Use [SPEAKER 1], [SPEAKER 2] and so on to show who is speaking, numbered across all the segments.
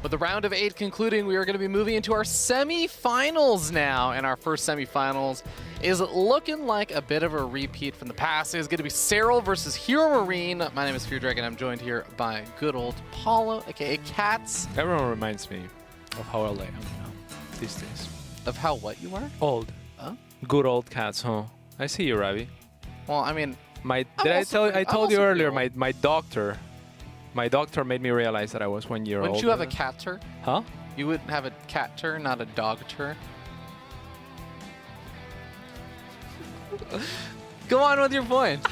[SPEAKER 1] With the round of 8 concluding, we are going to be moving into our semifinals now. And our first semifinals is looking like a bit of a repeat from the past. It is going to be Serral versus HeroMarine. My name is Fear Dragon. I'm joined here by good old Paulo, aka Cats.
[SPEAKER 2] Everyone reminds me of how old I am now these days.
[SPEAKER 1] Of how what you are?
[SPEAKER 2] Old.
[SPEAKER 1] Huh?
[SPEAKER 2] Good old Cats, huh? I see you, Ravi.
[SPEAKER 1] Well, I mean,
[SPEAKER 2] I told you earlier, my doctor made me realize that I was 1 year old.
[SPEAKER 1] Wouldn't you have a cat-ter?
[SPEAKER 2] Huh?
[SPEAKER 1] You would have a cat-ter, not a dog-ter? Go on with your point.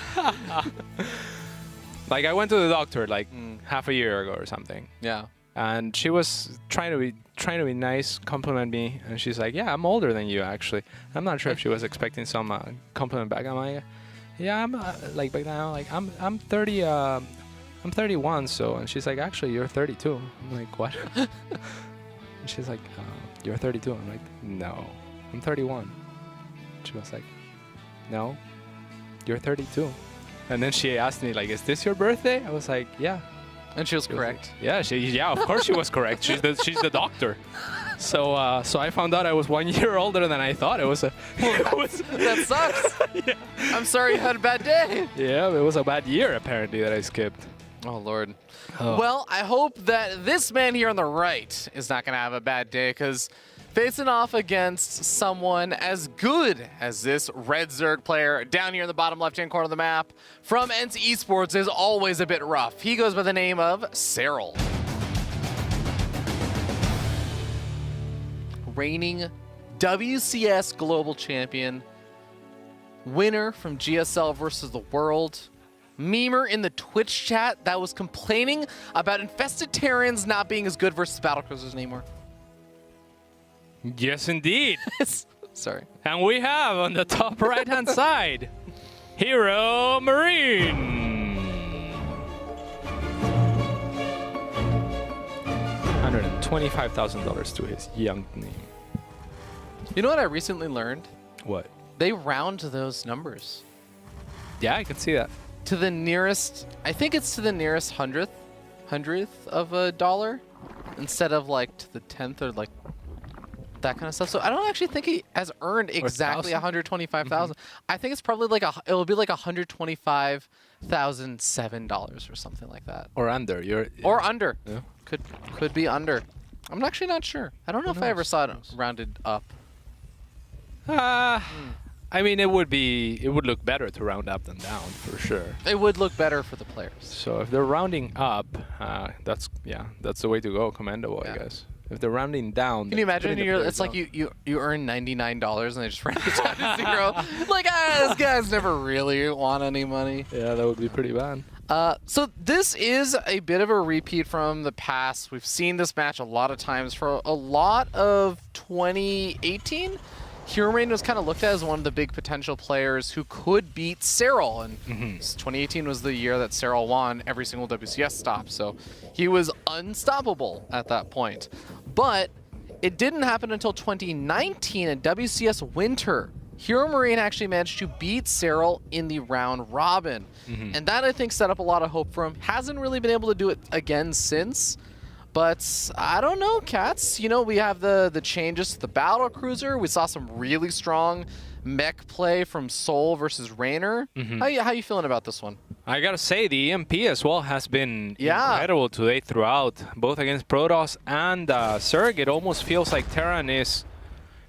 [SPEAKER 2] Like, I went to the doctor like half a year ago or something.
[SPEAKER 1] Yeah.
[SPEAKER 2] And she was trying to be nice, compliment me, and she's like, "Yeah, I'm older than you, actually." I'm not sure if she was expecting some compliment back. I'm like, "Yeah, I'm like back now, like I'm 30, I'm 31." So, and she's like, "Actually, you're 32." I'm like, "What?" And she's like, "You're 32." I'm like, "No, I'm 31." She was like, "No, you're 32." And then she asked me like, "Is this your birthday?" I was like, "Yeah."
[SPEAKER 1] And she was correct.
[SPEAKER 2] Yeah, of course she was correct. She's the doctor. So I found out I was 1 year older than I thought.
[SPEAKER 1] That sucks. Yeah. I'm sorry you had a bad day.
[SPEAKER 2] Yeah, it was a bad year apparently that I skipped.
[SPEAKER 1] Oh, Lord. Oh. Well, I hope that this man here on the right is not going to have a bad day, because facing off against someone as good as this Red Zerg player down here in the bottom left-hand corner of the map from NC Esports is always a bit rough. He goes by the name of Serral. Reigning WCS Global Champion, winner from GSL versus the World, memer in the Twitch chat that was complaining about infested Terrans not being as good versus battlecruisers anymore.
[SPEAKER 2] Yes, indeed.
[SPEAKER 1] Sorry.
[SPEAKER 2] And we have on the top right-hand side, HeroMarine. $125,000 to his young name.
[SPEAKER 1] You know what I recently learned?
[SPEAKER 2] What?
[SPEAKER 1] They round those numbers.
[SPEAKER 2] Yeah, I can see that.
[SPEAKER 1] To the nearest, I think it's to the nearest hundredth of a dollar, instead of like to the 10th or like that kind of stuff. So I don't actually think he has earned exactly 125,000. I think it's probably like it'll be like $125,007 or something like that.
[SPEAKER 2] Or under.
[SPEAKER 1] Or under.
[SPEAKER 2] Yeah.
[SPEAKER 1] Could be under. I'm actually not sure. I don't know if I ever saw it rounded up.
[SPEAKER 2] I mean, it would look better to round up than down for sure.
[SPEAKER 1] It would look better for the players.
[SPEAKER 2] So if they're rounding up, that's the way to go. Commendable, I guess. If they're rounding down,
[SPEAKER 1] can you imagine? It's like you earn $99 and they just round it down to 0. Like, this guy's never really won any money.
[SPEAKER 2] Yeah, that would be pretty bad.
[SPEAKER 1] So this is a bit of a repeat from the past. We've seen this match a lot of times for a lot of 2018. HeroMarine was kind of looked at as one of the big potential players who could beat Serral, and 2018 was the year that Serral won every single WCS stop, so he was unstoppable at that point. But it didn't happen until 2019 at WCS Winter. HeroMarine actually managed to beat Serral in the round robin, and that I think set up a lot of hope for him. Hasn't really been able to do it again since. But I don't know, Cats. You know, we have the changes to the battle cruiser. We saw some really strong mech play from Soul versus Raynor. How you feeling about this one?
[SPEAKER 2] I gotta say, the EMP as well has been incredible today throughout, both against Protoss and Zerg. It almost feels like Terran is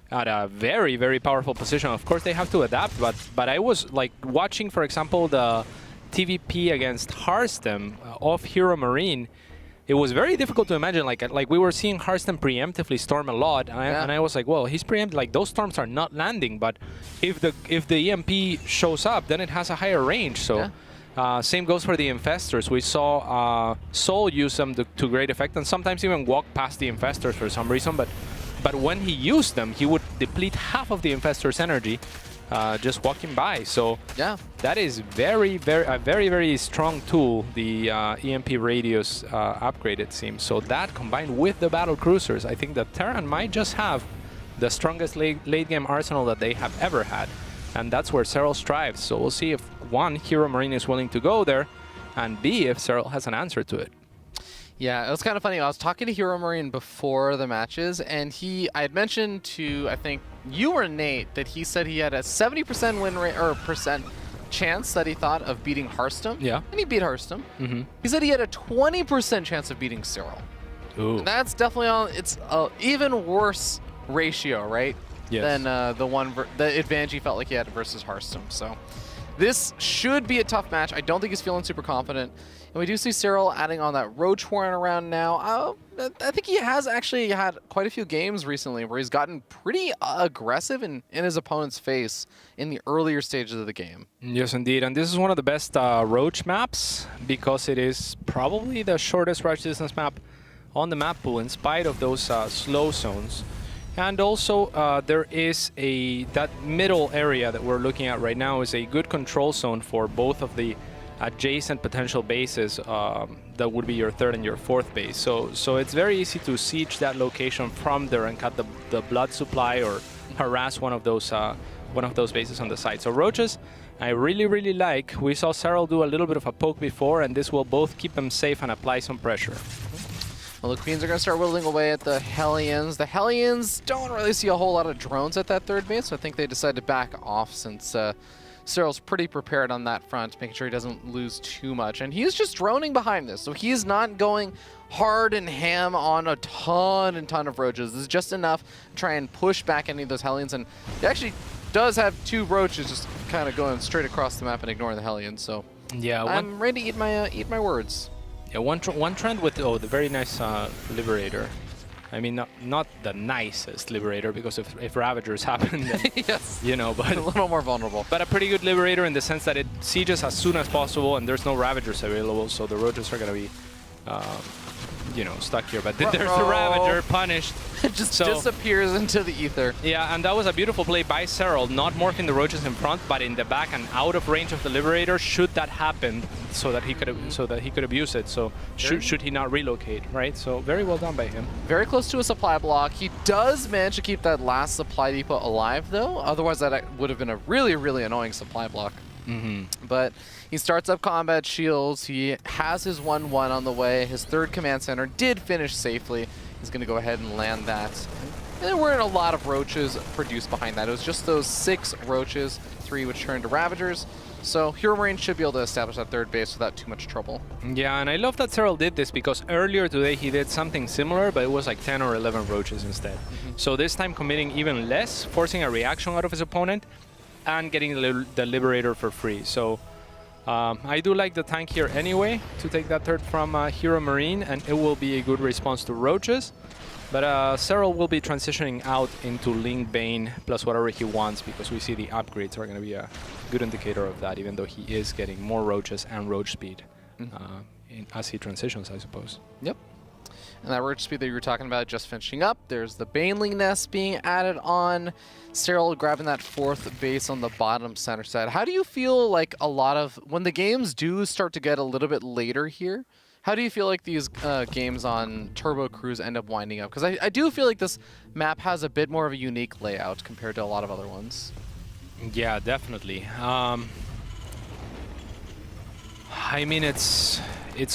[SPEAKER 2] at a very, very powerful position. Of course, they have to adapt, but I was like watching, for example, the TVP against Harstem of HeroMarine. It was very difficult to imagine, like we were seeing Harstem preemptively storm a lot, and I was like, well, he's preempted, like those storms are not landing, but if the EMP shows up, then it has a higher range. So same goes for the Infestors. We saw Soul use them to great effect, and sometimes even walk past the Infestors for some reason, but when he used them, he would deplete half of the Infestors' energy just walking by. So that is a very, very strong tool, the EMP radius upgrade, it seems. So that combined with the battle cruisers, I think that Terran might just have the strongest late game arsenal that they have ever had. And that's where Serral strives. So we'll see if, one, HeroMarine is willing to go there, and B, if Serral has an answer to it.
[SPEAKER 1] Yeah, it was kind of funny. I was talking to HeroMarine before the matches, and I had mentioned to, I think, you or Nate, that he said he had a 70% win rate, or percent chance that he thought of beating Hearthstone.
[SPEAKER 2] Yeah.
[SPEAKER 1] And he beat Hearthstone.
[SPEAKER 2] Mm-hmm.
[SPEAKER 1] He said he had a 20% chance of beating Serral.
[SPEAKER 2] Ooh.
[SPEAKER 1] And that's definitely it's an even worse ratio, right?
[SPEAKER 2] Yes.
[SPEAKER 1] Than the advantage he felt like he had versus Hearthstone. So this should be a tough match. I don't think he's feeling super confident. And we do see Serral adding on that Roach Horn around now. I think he has actually had quite a few games recently where he's gotten pretty aggressive in his opponent's face in the earlier stages of the game.
[SPEAKER 2] Yes, indeed. And this is one of the best Roach maps because it is probably the shortest rush distance map on the map pool in spite of those slow zones. And also there is that middle area that we're looking at right now is a good control zone for both of the adjacent potential bases that would be your third and your fourth base. So it's very easy to siege that location from there and cut the blood supply or harass one of those bases on the side. So Roaches, I really, really like. We saw Serral do a little bit of a poke before, and this will both keep them safe and apply some pressure.
[SPEAKER 1] Well, the Queens are going to start whittling away at the Hellions. The Hellions don't really see a whole lot of drones at that third base, so I think they decided to back off since Serral's pretty prepared on that front, making sure he doesn't lose too much. And he's just droning behind this, so he's not going hard and ham on a ton of Roaches. This is just enough to try and push back any of those Hellions. And he actually does have 2 Roaches just kind of going straight across the map and ignoring the Hellions. So
[SPEAKER 2] yeah,
[SPEAKER 1] I'm ready to eat my words.
[SPEAKER 2] Yeah, one trend with the very nice Liberator. I mean, not the nicest Liberator, because if Ravagers happen, then,
[SPEAKER 1] yes,
[SPEAKER 2] you know, but
[SPEAKER 1] a little more vulnerable.
[SPEAKER 2] But a pretty good Liberator in the sense that it sieges as soon as possible, and there's no Ravagers available, so the Roaches are going to be, you know, stuck here. But there's the Ravager punished.
[SPEAKER 1] It just disappears into the ether.
[SPEAKER 2] Yeah, and that was a beautiful play by Serral, not morphing the Roaches in front, but in the back and out of range of the Liberator. Should that happen, so that he could abuse it. So should he not relocate, right? So very well done by him. Very
[SPEAKER 1] close to a supply block. He does manage to keep that last supply depot alive, though. Otherwise, that would have been a really, really annoying supply block.
[SPEAKER 2] Mm-hmm.
[SPEAKER 1] But he starts up combat shields. He has his 1-1 on the way. His third command center did finish safely. He's going to go ahead and land that. And there weren't a lot of Roaches produced behind that. It was just those 6 Roaches, 3 which turned to Ravagers. So HeroMarine should be able to establish that third base without too much trouble.
[SPEAKER 2] Yeah, and I love that Serral did this, because earlier today he did something similar, but it was like 10 or 11 Roaches instead. Mm-hmm. So this time committing even less, forcing a reaction out of his opponent, and getting the Liberator for free. So I do like the tank here anyway, to take that third from HeroMarine, and it will be a good response to Roaches. But Serral will be transitioning out into Link Bane plus whatever he wants, because we see the upgrades are going to be a good indicator of that, even though he is getting more Roaches and Roach speed as he transitions, I suppose.
[SPEAKER 1] Yep. And that Roach speed that you were talking about just finishing up. There's the Baneling Nest being added on. Serral grabbing that 4th base on the bottom center side. How do you feel like when the games do start to get a little bit later here, how do you feel like these games on Turbo Cruise end up winding up? Because I do feel like this map has a bit more of a unique layout compared to a lot of other ones.
[SPEAKER 2] Yeah, definitely. I mean, it's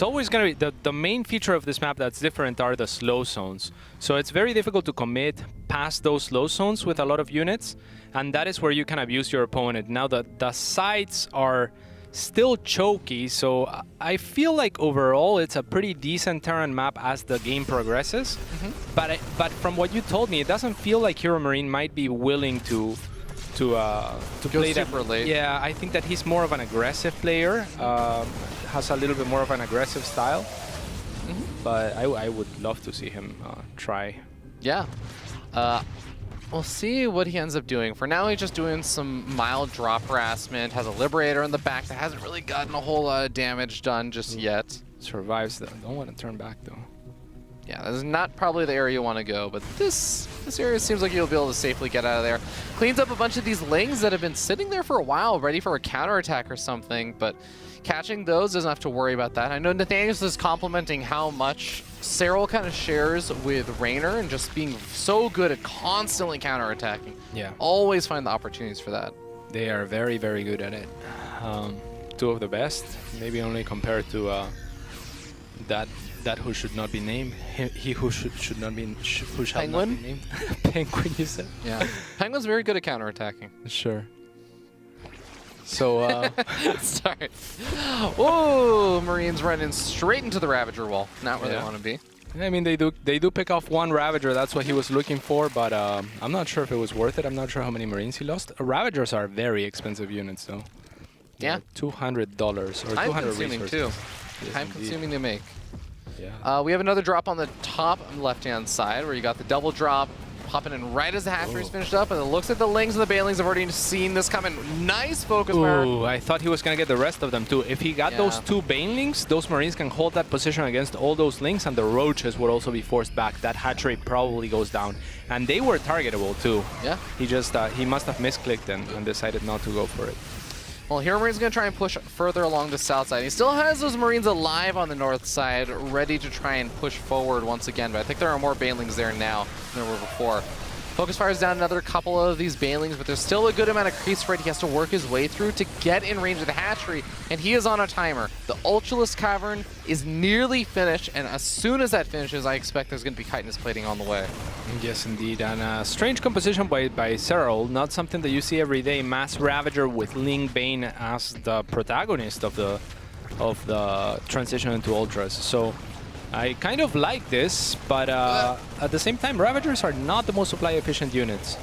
[SPEAKER 2] always going to be... The main feature of this map that's different are the slow zones. So it's very difficult to commit past those slow zones with a lot of units, and that is where you can abuse your opponent. Now, the sides are still choky, so I feel like overall it's a pretty decent Terran map as the game progresses. Mm-hmm. But from what you told me, it doesn't feel like HeroMarine might be willing to play
[SPEAKER 1] super late.
[SPEAKER 2] Yeah, I think that he's more of an aggressive player, has a little bit more of an aggressive style. Mm-hmm. But I would love to see him try.
[SPEAKER 1] Yeah. We'll see what he ends up doing. For now, he's just doing some mild drop harassment, has a Liberator in the back that hasn't really gotten a whole lot of damage done just yet.
[SPEAKER 2] Survives that. Don't want to turn back, though.
[SPEAKER 1] Yeah, this is not probably the area you want to go, but this area seems like you'll be able to safely get out of there. Cleans up a bunch of these lings that have been sitting there for a while, ready for a counterattack or something, but catching those doesn't have to worry about that. I know Nathaniel is complimenting how much Serral kind of shares with Raynor and just being so good at constantly counterattacking.
[SPEAKER 2] Yeah.
[SPEAKER 1] Always find the opportunities for that.
[SPEAKER 2] They are very, very good at it. 2 of the best, maybe only compared to that That who should not be named. He who should not be who shall not be named. Penguin, you said?
[SPEAKER 1] Yeah. Penguin's very good at counterattacking.
[SPEAKER 2] Sure. So,
[SPEAKER 1] sorry. Whoa! Marines running straight into the Ravager wall. Not where they want to be.
[SPEAKER 2] I mean, they do pick off one Ravager. That's what he was looking for, but I'm not sure if it was worth it. I'm not sure how many Marines he lost. Ravagers are very expensive units, though.
[SPEAKER 1] Yeah.
[SPEAKER 2] $200 or 200
[SPEAKER 1] Time-consuming,
[SPEAKER 2] resources.
[SPEAKER 1] too. Time-consuming to make.
[SPEAKER 2] Yeah.
[SPEAKER 1] We have another drop on the top left-hand side where you got the double drop popping in right as the hatchery's finished up, and it looks like the Lings and the Banelings have already seen this coming. Nice focus fire.
[SPEAKER 2] Ooh, I thought he was going to get the rest of them too. If he got those 2 Banelings, those Marines can hold that position against all those Lings, and the Roaches would also be forced back. That hatchery probably goes down. And they were targetable too.
[SPEAKER 1] Yeah.
[SPEAKER 2] He just, he must have misclicked and decided not to go for it.
[SPEAKER 1] Well, HeroMarine's going to try and push further along the south side. He still has those Marines alive on the north side, ready to try and push forward once again, but I think there are more Banelings there now than there were before. Focus fires down another couple of these Banelings, but there's still a good amount of creep spread he has to work his way through to get in range of the hatchery, and he is on a timer. The Ultralisk Cavern is nearly finished, and as soon as that finishes, I expect there's going to be chitinous plating on the way.
[SPEAKER 2] Yes, indeed, and a strange composition by Serral, not something that you see every day. Mass Ravager with Ling Bane as the protagonist of the transition into Ultras. So I kind of like this, but at the same time, Ravagers are not the most supply-efficient units.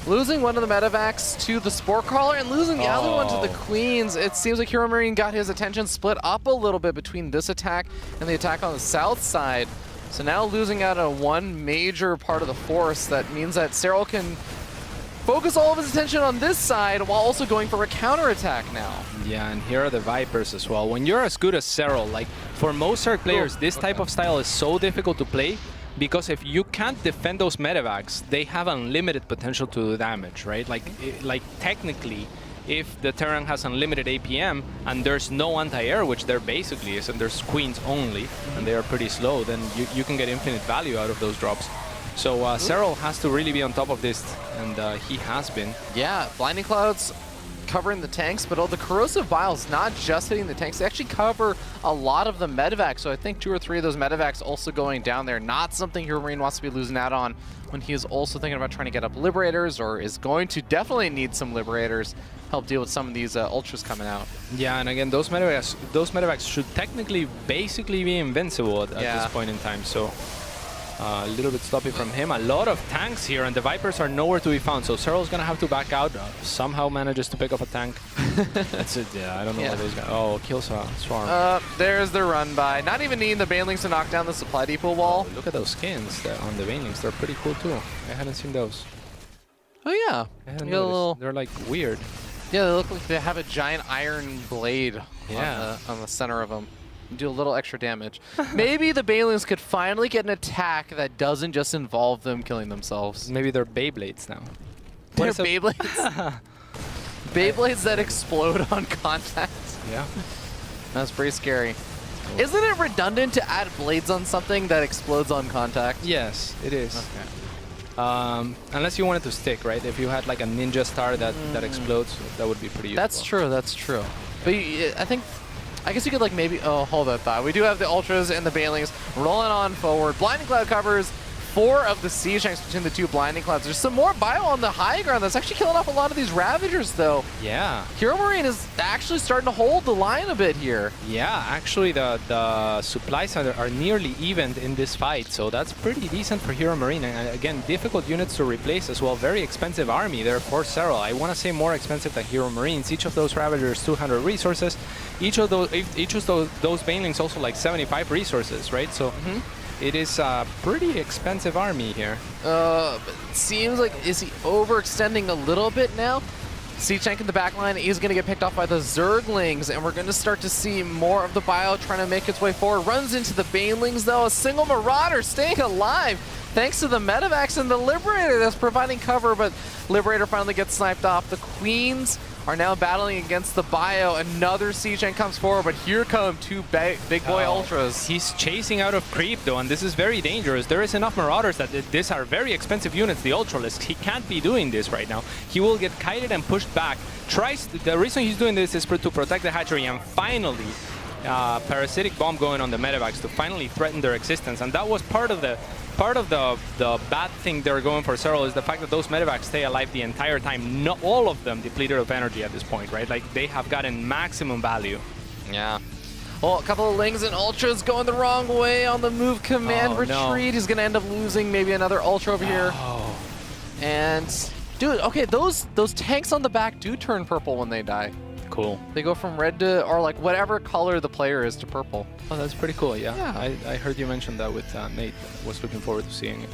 [SPEAKER 1] Losing one of the medevacs to the Spore Crawler and losing the other one to the Queens, it seems like HeroMarine got his attention split up a little bit between this attack and the attack on the south side. So now losing out on one major part of the force, that means that Serral can focus all of his attention on this side while also going for a counterattack now.
[SPEAKER 2] Yeah, and here are the Vipers as well. When you're as good as Serral, like for most Zerg players, this type of style is so difficult to play because if you can't defend those medevacs, they have unlimited potential to do damage, right? Like technically, if the Terran has unlimited APM and there's no anti-air, which there basically is, and there's Queens only, and they are pretty slow, then you can get infinite value out of those drops. So Serral has to really be on top of this, and he has been.
[SPEAKER 1] Yeah, Blinding Clouds covering the tanks, but all the Corrosive Vials not just hitting the tanks, they actually cover a lot of the medevacs. So I think 2 or 3 of those medevacs also going down there. Not something HeroMarine wants to be losing out on when he is also thinking about trying to get up Liberators, or is going to definitely need some Liberators help deal with some of these Ultras coming out.
[SPEAKER 2] Yeah, and again, those medevacs should technically basically be invincible at this point in time. So a little bit sloppy from him. A lot of tanks here, and the Vipers are nowhere to be found. So Serral's going to have to back out. Somehow manages to pick off a tank. That's it. Yeah, I don't know what he's going to... Oh, kills a swarm.
[SPEAKER 1] There's the run by. Not even needing the Banelings to knock down the supply depot wall.
[SPEAKER 2] Oh, look at those skins on the Banelings. They're pretty cool too. I haven't seen those.
[SPEAKER 1] Oh, yeah.
[SPEAKER 2] They're like weird.
[SPEAKER 1] Yeah, they look like they have a giant iron blade on the center of them. Do a little extra damage. Maybe the Banelings could finally get an attack that doesn't just involve them killing themselves.
[SPEAKER 2] Maybe they're Beyblades now.
[SPEAKER 1] They're Beyblades? Beyblades that explode on contact.
[SPEAKER 2] Yeah.
[SPEAKER 1] That's pretty scary. Isn't it redundant to add blades on something that explodes on contact?
[SPEAKER 2] Yes, it is.
[SPEAKER 1] Okay.
[SPEAKER 2] Unless you want it to stick, right? If you had like a ninja star that explodes, that would be pretty useful.
[SPEAKER 1] That's true, that's true. But I guess you could like maybe, oh, hold that thought. We do have the Ultras and the Banelings rolling on forward. Blinding Cloud covers 4 of the siege tanks between the 2 Blinding Clouds. There's some more bio on the high ground that's actually killing off a lot of these Ravagers, though.
[SPEAKER 2] Yeah.
[SPEAKER 1] HeroMarine is actually starting to hold the line a bit here.
[SPEAKER 2] Yeah, actually the supplies are nearly evened in this fight, so that's pretty decent for HeroMarine. And again, difficult units to replace as well. Very expensive army there for Serral. I want to say more expensive than HeroMarines. Each of those Ravagers 200 resources. Each of those Banelings also like 75 resources, right? So. It is a pretty expensive army here.
[SPEAKER 1] But it seems like, is he overextending a little bit now? Siege tank in the back line is going to get picked off by the Zerglings, and we're going to start to see more of the bio trying to make its way forward. Runs into the Banelings, though. A single Marauder staying alive thanks to the medevacs and the Liberator that's providing cover, but Liberator finally gets sniped off. The Queens are now battling against the bio. Another siege tank comes forward, but here come 2 big boy Ultras.
[SPEAKER 2] He's chasing out of creep, though, and this is very dangerous. There is enough Marauders that these are very expensive units, the Ultralisk. He can't be doing this right now. He will get kited and pushed back. The reason he's doing this is to protect the hatchery, and finally, parasitic bomb going on the medevacs to finally threaten their existence, and that was part of the bad thing they're going for Serral is the fact that those medevacs stay alive the entire time. Not all of them depleted of energy at this point, right? Like they have gotten maximum value.
[SPEAKER 1] Yeah. Well, a couple of Lings and Ultras going the wrong way on the move command retreat. No. He's going to end up losing maybe another Ultra over here. And, dude, okay, those tanks on the back do turn purple when they die.
[SPEAKER 2] Cool.
[SPEAKER 1] They go from red to, or like whatever color the player is, to purple.
[SPEAKER 2] Oh, that's pretty cool, yeah. I heard you mention that with Nate. Was looking forward to seeing it.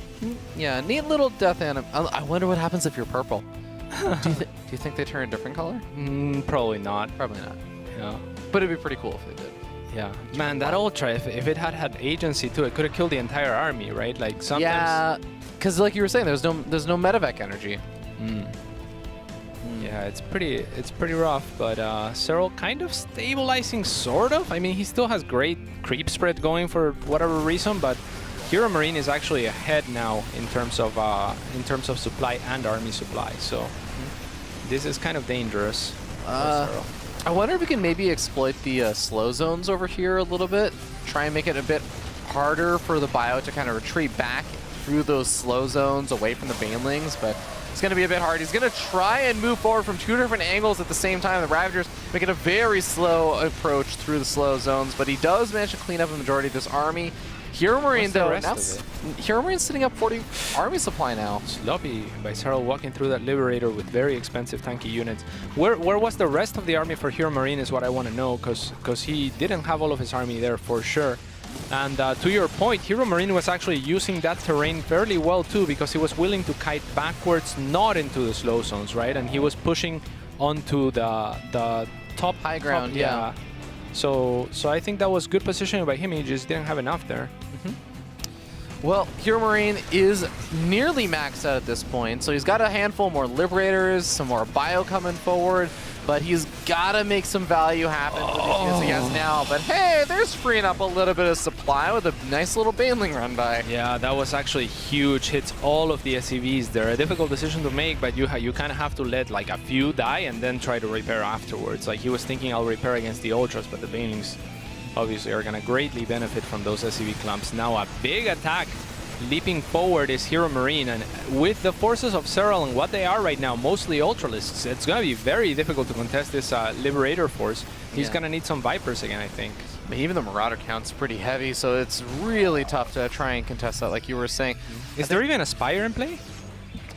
[SPEAKER 1] Yeah, neat little death anim. I wonder what happens if you're purple. do you think they turn a different color?
[SPEAKER 2] Probably not.
[SPEAKER 1] Probably not.
[SPEAKER 2] Yeah.
[SPEAKER 1] But it'd be pretty cool if they did.
[SPEAKER 2] Yeah, man, that Ultra, if it had agency too, it could have killed the entire army, right? Like sometimes.
[SPEAKER 1] Yeah, because like you were saying, there's no medevac energy.
[SPEAKER 2] Yeah, it's pretty rough, but Serral kind of stabilizing, sort of. I mean, he still has great creep spread going for whatever reason, but HeroMarine is actually ahead now in terms of supply and army supply. So this is kind of dangerous for Serral.
[SPEAKER 1] I wonder if we can maybe exploit the slow zones over here a little bit. Try and make it a bit harder for the bio to kind of retreat back through those slow zones away from the Banelings, but it's going to be a bit hard. He's going to try and move forward from two different angles at the same time. The Ravagers make it a very slow approach through the slow zones, but he does manage to clean up a majority of this army. HeroMarine, though, HeroMarine's sitting up 40 army supply now.
[SPEAKER 2] Sloppy by Serral walking through that Liberator with very expensive tanky units. Where was the rest of the army for HeroMarine is what I want to know, because he didn't have all of his army there for sure. And to your point, HeroMarine was actually using that terrain fairly well too, because he was willing to kite backwards, not into the slow zones, right? And he was pushing onto the top
[SPEAKER 1] high ground, yeah.
[SPEAKER 2] So I think that was good positioning by him. He just didn't have enough there.
[SPEAKER 1] Well, HeroMarine is nearly maxed out at this point, so he's got a handful more Liberators, some more bio coming forward, but he's got to make some value happen with the units he has now. But hey, there's freeing up a little bit of supply with a nice little Baneling run by.
[SPEAKER 2] Yeah, that was actually huge. Hits all of the SCVs there. A difficult decision to make, but you kind of have to let like a few die and then try to repair afterwards. Like he was thinking I'll repair against the Ultras, but the Banelings obviously are going to greatly benefit from those SCV clumps. Now a big attack leaping forward is HeroMarine, and with the forces of Serral and what they are right now, mostly Ultralists, it's going to be very difficult to contest this Liberator force. He's going to need some Vipers again, I think.
[SPEAKER 1] I mean, even the Marauder count's pretty heavy, so it's really tough to try and contest that, like you were saying.
[SPEAKER 2] Is there even a Spire in play?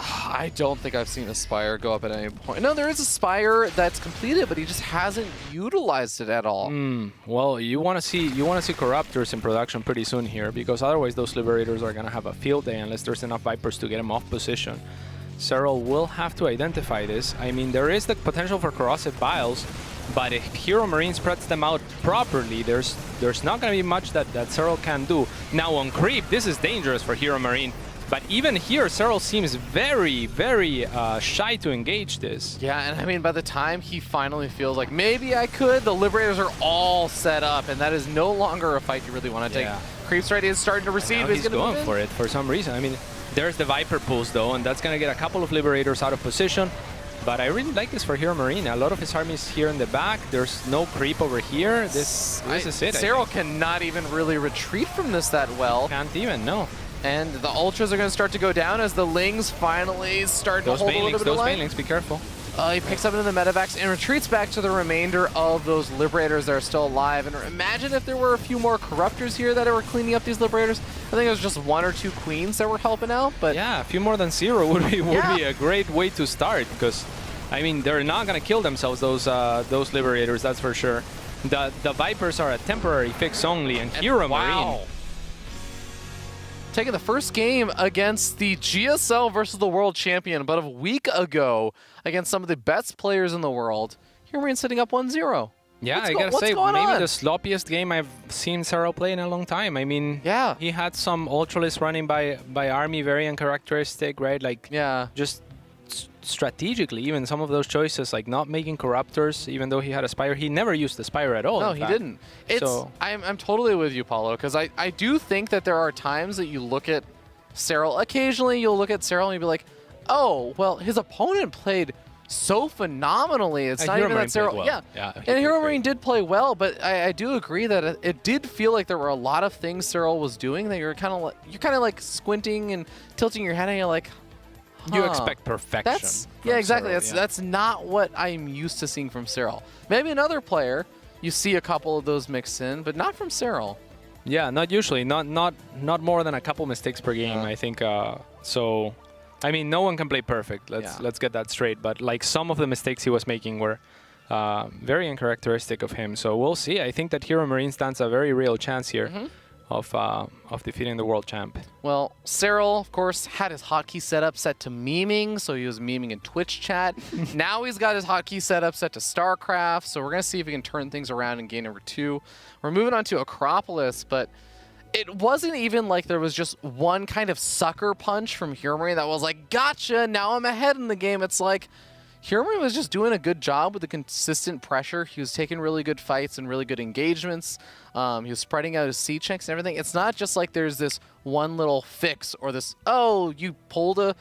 [SPEAKER 1] I don't think I've seen a Spire go up at any point. No, there is a Spire that's completed, but he just hasn't utilized it at all.
[SPEAKER 2] Well, you want to see Corruptors in production pretty soon here, because otherwise those Liberators are going to have a field day unless there's enough Vipers to get them off position. Serral will have to identify this. I mean, there is the potential for Corrosive Biles, but if HeroMarine spreads them out properly, there's not going to be much that Serral can do. Now on creep, this is dangerous for HeroMarine. But even here, Serral seems very, very shy to engage this.
[SPEAKER 1] Yeah, and I mean, by the time he finally feels like, maybe I could, the Liberators are all set up, and that is no longer a fight you really want to take. Creep's ready is starting to receive.
[SPEAKER 2] He's going for it for some reason. I mean, there's the Viper pulse, though, and that's going to get a couple of Liberators out of position. But I really like this for HeroMarine. A lot of his army is here in the back. There's no creep over here. This is it.
[SPEAKER 1] Serral cannot even really retreat from this that well.
[SPEAKER 2] Can't even, no.
[SPEAKER 1] And the Ultras are going to start to go down as the Lings finally start to hold a little bit of line.
[SPEAKER 2] Those Banelings, be careful.
[SPEAKER 1] He picks up into the medevacs and retreats back to the remainder of those Liberators that are still alive. And imagine if there were a few more Corruptors here that were cleaning up these Liberators. I think it was just 1 or 2 Queens that were helping out. But
[SPEAKER 2] yeah, a few more than 0 would be a great way to start, because I mean, they're not going to kill themselves, those Liberators, that's for sure. The Vipers are a temporary fix only, and HeroMarine.
[SPEAKER 1] Wow. Taking the first game against the GSL versus the world champion about a week ago against some of the best players in the world. HeroMarine sitting up 1-0.
[SPEAKER 2] Yeah, I gotta say, maybe the sloppiest game I've seen Serral play in a long time. I mean, he had some Ultralists running by army variant characteristic, right? Like, just strategically, even some of those choices, like not making Corruptors, even though he had a Spire, he never used the Spire at all.
[SPEAKER 1] No, he didn't. I'm totally with you, Paulo, because I do think that there are times that you look at Serral, occasionally you'll look at Serral and you'll be like, oh, well, his opponent played so phenomenally. It's not even that Serral.
[SPEAKER 2] Well.
[SPEAKER 1] Yeah, and HeroMarine did play well, but I do agree that it did feel like there were a lot of things Serral was doing that you're kind of like squinting and tilting your head, and you're like,
[SPEAKER 2] you expect perfection.
[SPEAKER 1] Yeah, exactly.
[SPEAKER 2] Serral,
[SPEAKER 1] That's not what I'm used to seeing from Serral. Maybe another player, you see a couple of those mixed in, but not from Serral.
[SPEAKER 2] Yeah, not usually. Not more than a couple mistakes per game, I think. So, I mean, no one can play perfect. Let's get that straight. But like some of the mistakes he was making were very uncharacteristic of him. So we'll see. I think that HeroMarine stands a very real chance here of defeating the world champ.
[SPEAKER 1] Well, Serral, of course, had his hotkey setup set to memeing, so he was memeing in Twitch chat. Now he's got his hotkey setup set to StarCraft, so we're going to see if he can turn things around in game number 2. We're moving on to Acropolis, but it wasn't even like there was just one kind of sucker punch from HeroMarine that was like, gotcha, now I'm ahead in the game. It's like HeroMarine was just doing a good job with the consistent pressure. He was taking really good fights and really good engagements. He was spreading out his C checks and everything. It's not just like there's this one little fix or this, oh, you pulled the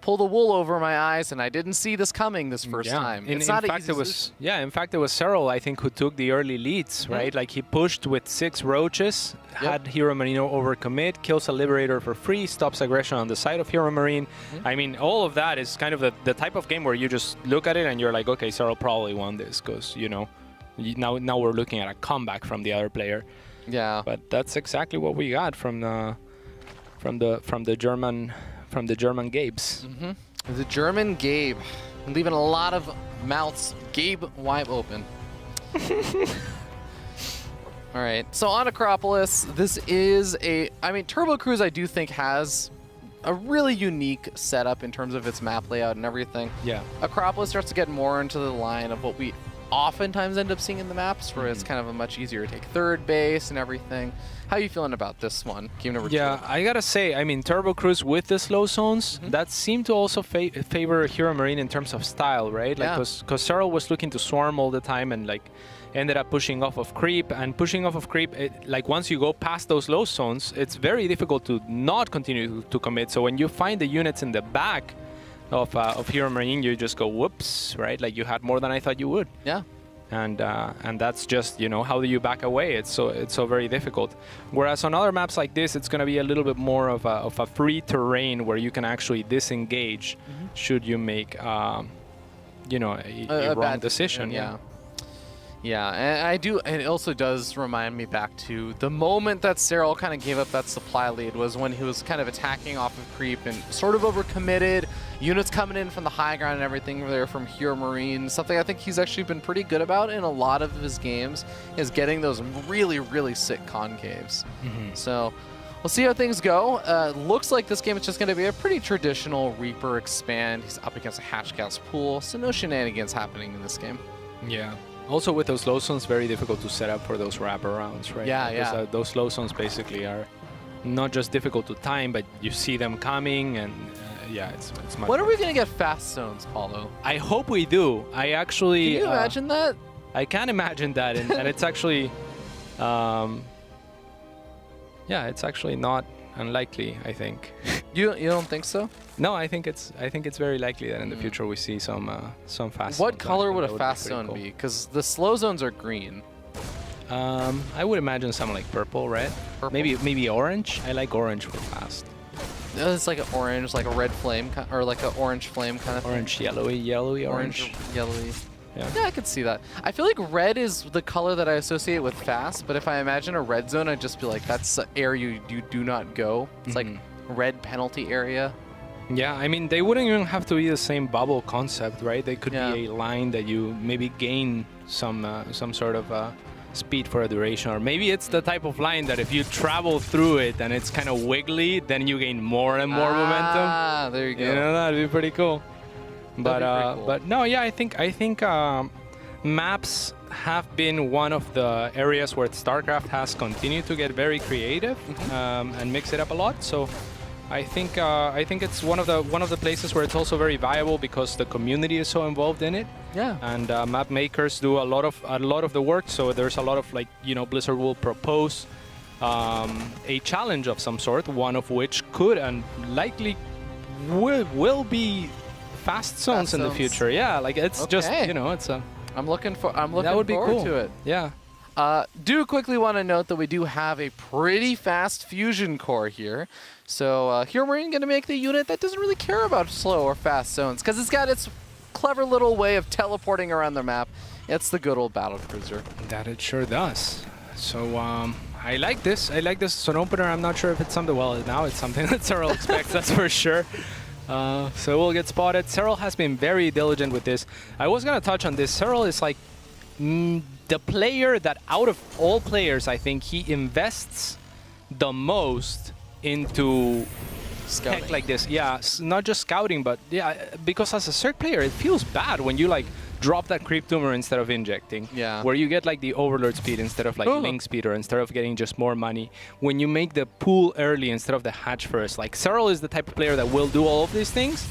[SPEAKER 1] wool over my eyes and I didn't see this coming this first time.
[SPEAKER 2] In fact, it was Serral, I think, who took the early leads, right? Like he pushed with 6 roaches, had HeroMarine overcommit, kills a Liberator for free, stops aggression on the side of HeroMarine. I mean, all of that is kind of the type of game where you just look at it and you're like, okay, Serral probably won this because, you know, now we're looking at a comeback from the other player.
[SPEAKER 1] Yeah.
[SPEAKER 2] But that's exactly what we got from the German Gabes.
[SPEAKER 1] The German Gabe, leaving a lot of mouths Gabe wide open. All right, so on Acropolis, this is Turbo Cruise I do think has a really unique setup in terms of its map layout and everything.
[SPEAKER 2] Yeah.
[SPEAKER 1] Acropolis starts to get more into the line of what we oftentimes end up seeing in the maps, where it's kind of a much easier to take third base and everything. How are you feeling about this one, game number 2?
[SPEAKER 2] Yeah, I gotta say, I mean, Turbo Cruise with the slow zones, that seemed to also favor HeroMarine in terms of style, right? Like, because Serral was looking to swarm all the time and like ended up pushing off of creep, and pushing off of creep, like once you go past those low zones, it's very difficult to not continue to commit. So when you find the units in the back of HeroMarine, you just go, whoops, right? Like you had more than I thought you would.
[SPEAKER 1] Yeah.
[SPEAKER 2] And that's just, you know, how do you back away? It's so very difficult. Whereas on other maps like this, it's going to be a little bit more of a free terrain where you can actually disengage should you make, you know, a wrong decision.
[SPEAKER 1] Yeah, and it also does remind me back to the moment that Serral kind of gave up that supply lead was when he was kind of attacking off of creep and sort of overcommitted, units coming in from the high ground and everything there from HeroMarine. Something I think he's actually been pretty good about in a lot of his games is getting those really, really sick concaves. So we'll see how things go. Looks like this game is just going to be a pretty traditional Reaper expand. He's up against a Hatch Gal's pool, so no shenanigans happening in this game.
[SPEAKER 2] Yeah. Also with those low zones, very difficult to set up for those wraparounds, right?
[SPEAKER 1] Yeah,
[SPEAKER 2] those low zones basically are not just difficult to time, but you see them coming, and it's much.
[SPEAKER 1] When are we gonna get fast zones, Paulo?
[SPEAKER 2] I hope we do. I actually.
[SPEAKER 1] Can you imagine that?
[SPEAKER 2] I can imagine that, and it's actually, it's actually not unlikely, I think.
[SPEAKER 1] You don't think so?
[SPEAKER 2] No, I think it's very likely that in the future we see some fast zones.
[SPEAKER 1] What color would a fast zone be? Because the slow zones are green.
[SPEAKER 2] I would imagine something like purple, red.
[SPEAKER 1] Purple?
[SPEAKER 2] Maybe orange. I like orange for fast.
[SPEAKER 1] It's like an orange, like a red flame, or like an orange flame kind of
[SPEAKER 2] orange,
[SPEAKER 1] thing.
[SPEAKER 2] yellowy
[SPEAKER 1] Orange, yellowy.
[SPEAKER 2] Yeah,
[SPEAKER 1] I could see that. I feel like red is the color that I associate with fast, but if I imagine a red zone, I'd just be like, that's an area you do not go. It's like red penalty area.
[SPEAKER 2] Yeah, I mean, they wouldn't even have to be the same bubble concept, right? They could be a line that you maybe gain some sort of speed for a duration, or maybe it's the type of line that if you travel through it and it's kind of wiggly, then you gain more and more momentum.
[SPEAKER 1] Ah, there you go.
[SPEAKER 2] You know, that'd be pretty cool.
[SPEAKER 1] Cool.
[SPEAKER 2] But no, yeah, I think maps have been one of the areas where StarCraft has continued to get very creative and mix it up a lot. So I think it's one of the places where it's also very viable because the community is so involved in it.
[SPEAKER 1] Yeah.
[SPEAKER 2] And map makers do a lot of the work. So there's a lot of, like, you know, Blizzard will propose a challenge of some sort, one of which could and likely will be fast zones in the future. Yeah, like it's just, you know, it's a...
[SPEAKER 1] I'm looking forward
[SPEAKER 2] cool.
[SPEAKER 1] to it.
[SPEAKER 2] Yeah.
[SPEAKER 1] Do quickly want to note that we do have a pretty fast fusion core here. So HeroMarine going to make the unit that doesn't really care about slow or fast zones because it's got its clever little way of teleporting around the map. It's the good old battlecruiser.
[SPEAKER 2] That it sure does. So I like this. I like this as an opener. I'm not sure if it's something, well, now it's something that Serral expects, that's for sure. So we'll get spotted. Serral has been very diligent with this. I was going to touch on this. Serral is like the player that out of all players, I think he invests the most into
[SPEAKER 1] scouting
[SPEAKER 2] tech like this. Yeah, not just scouting, but yeah, because as a Circ player, it feels bad when you like drop that creep tumor instead of injecting.
[SPEAKER 1] Yeah.
[SPEAKER 2] Where you get like the overlord speed instead of like link speed, or instead of getting just more money. When you make the pool early instead of the hatch first. Like Serral is the type of player that will do all of these things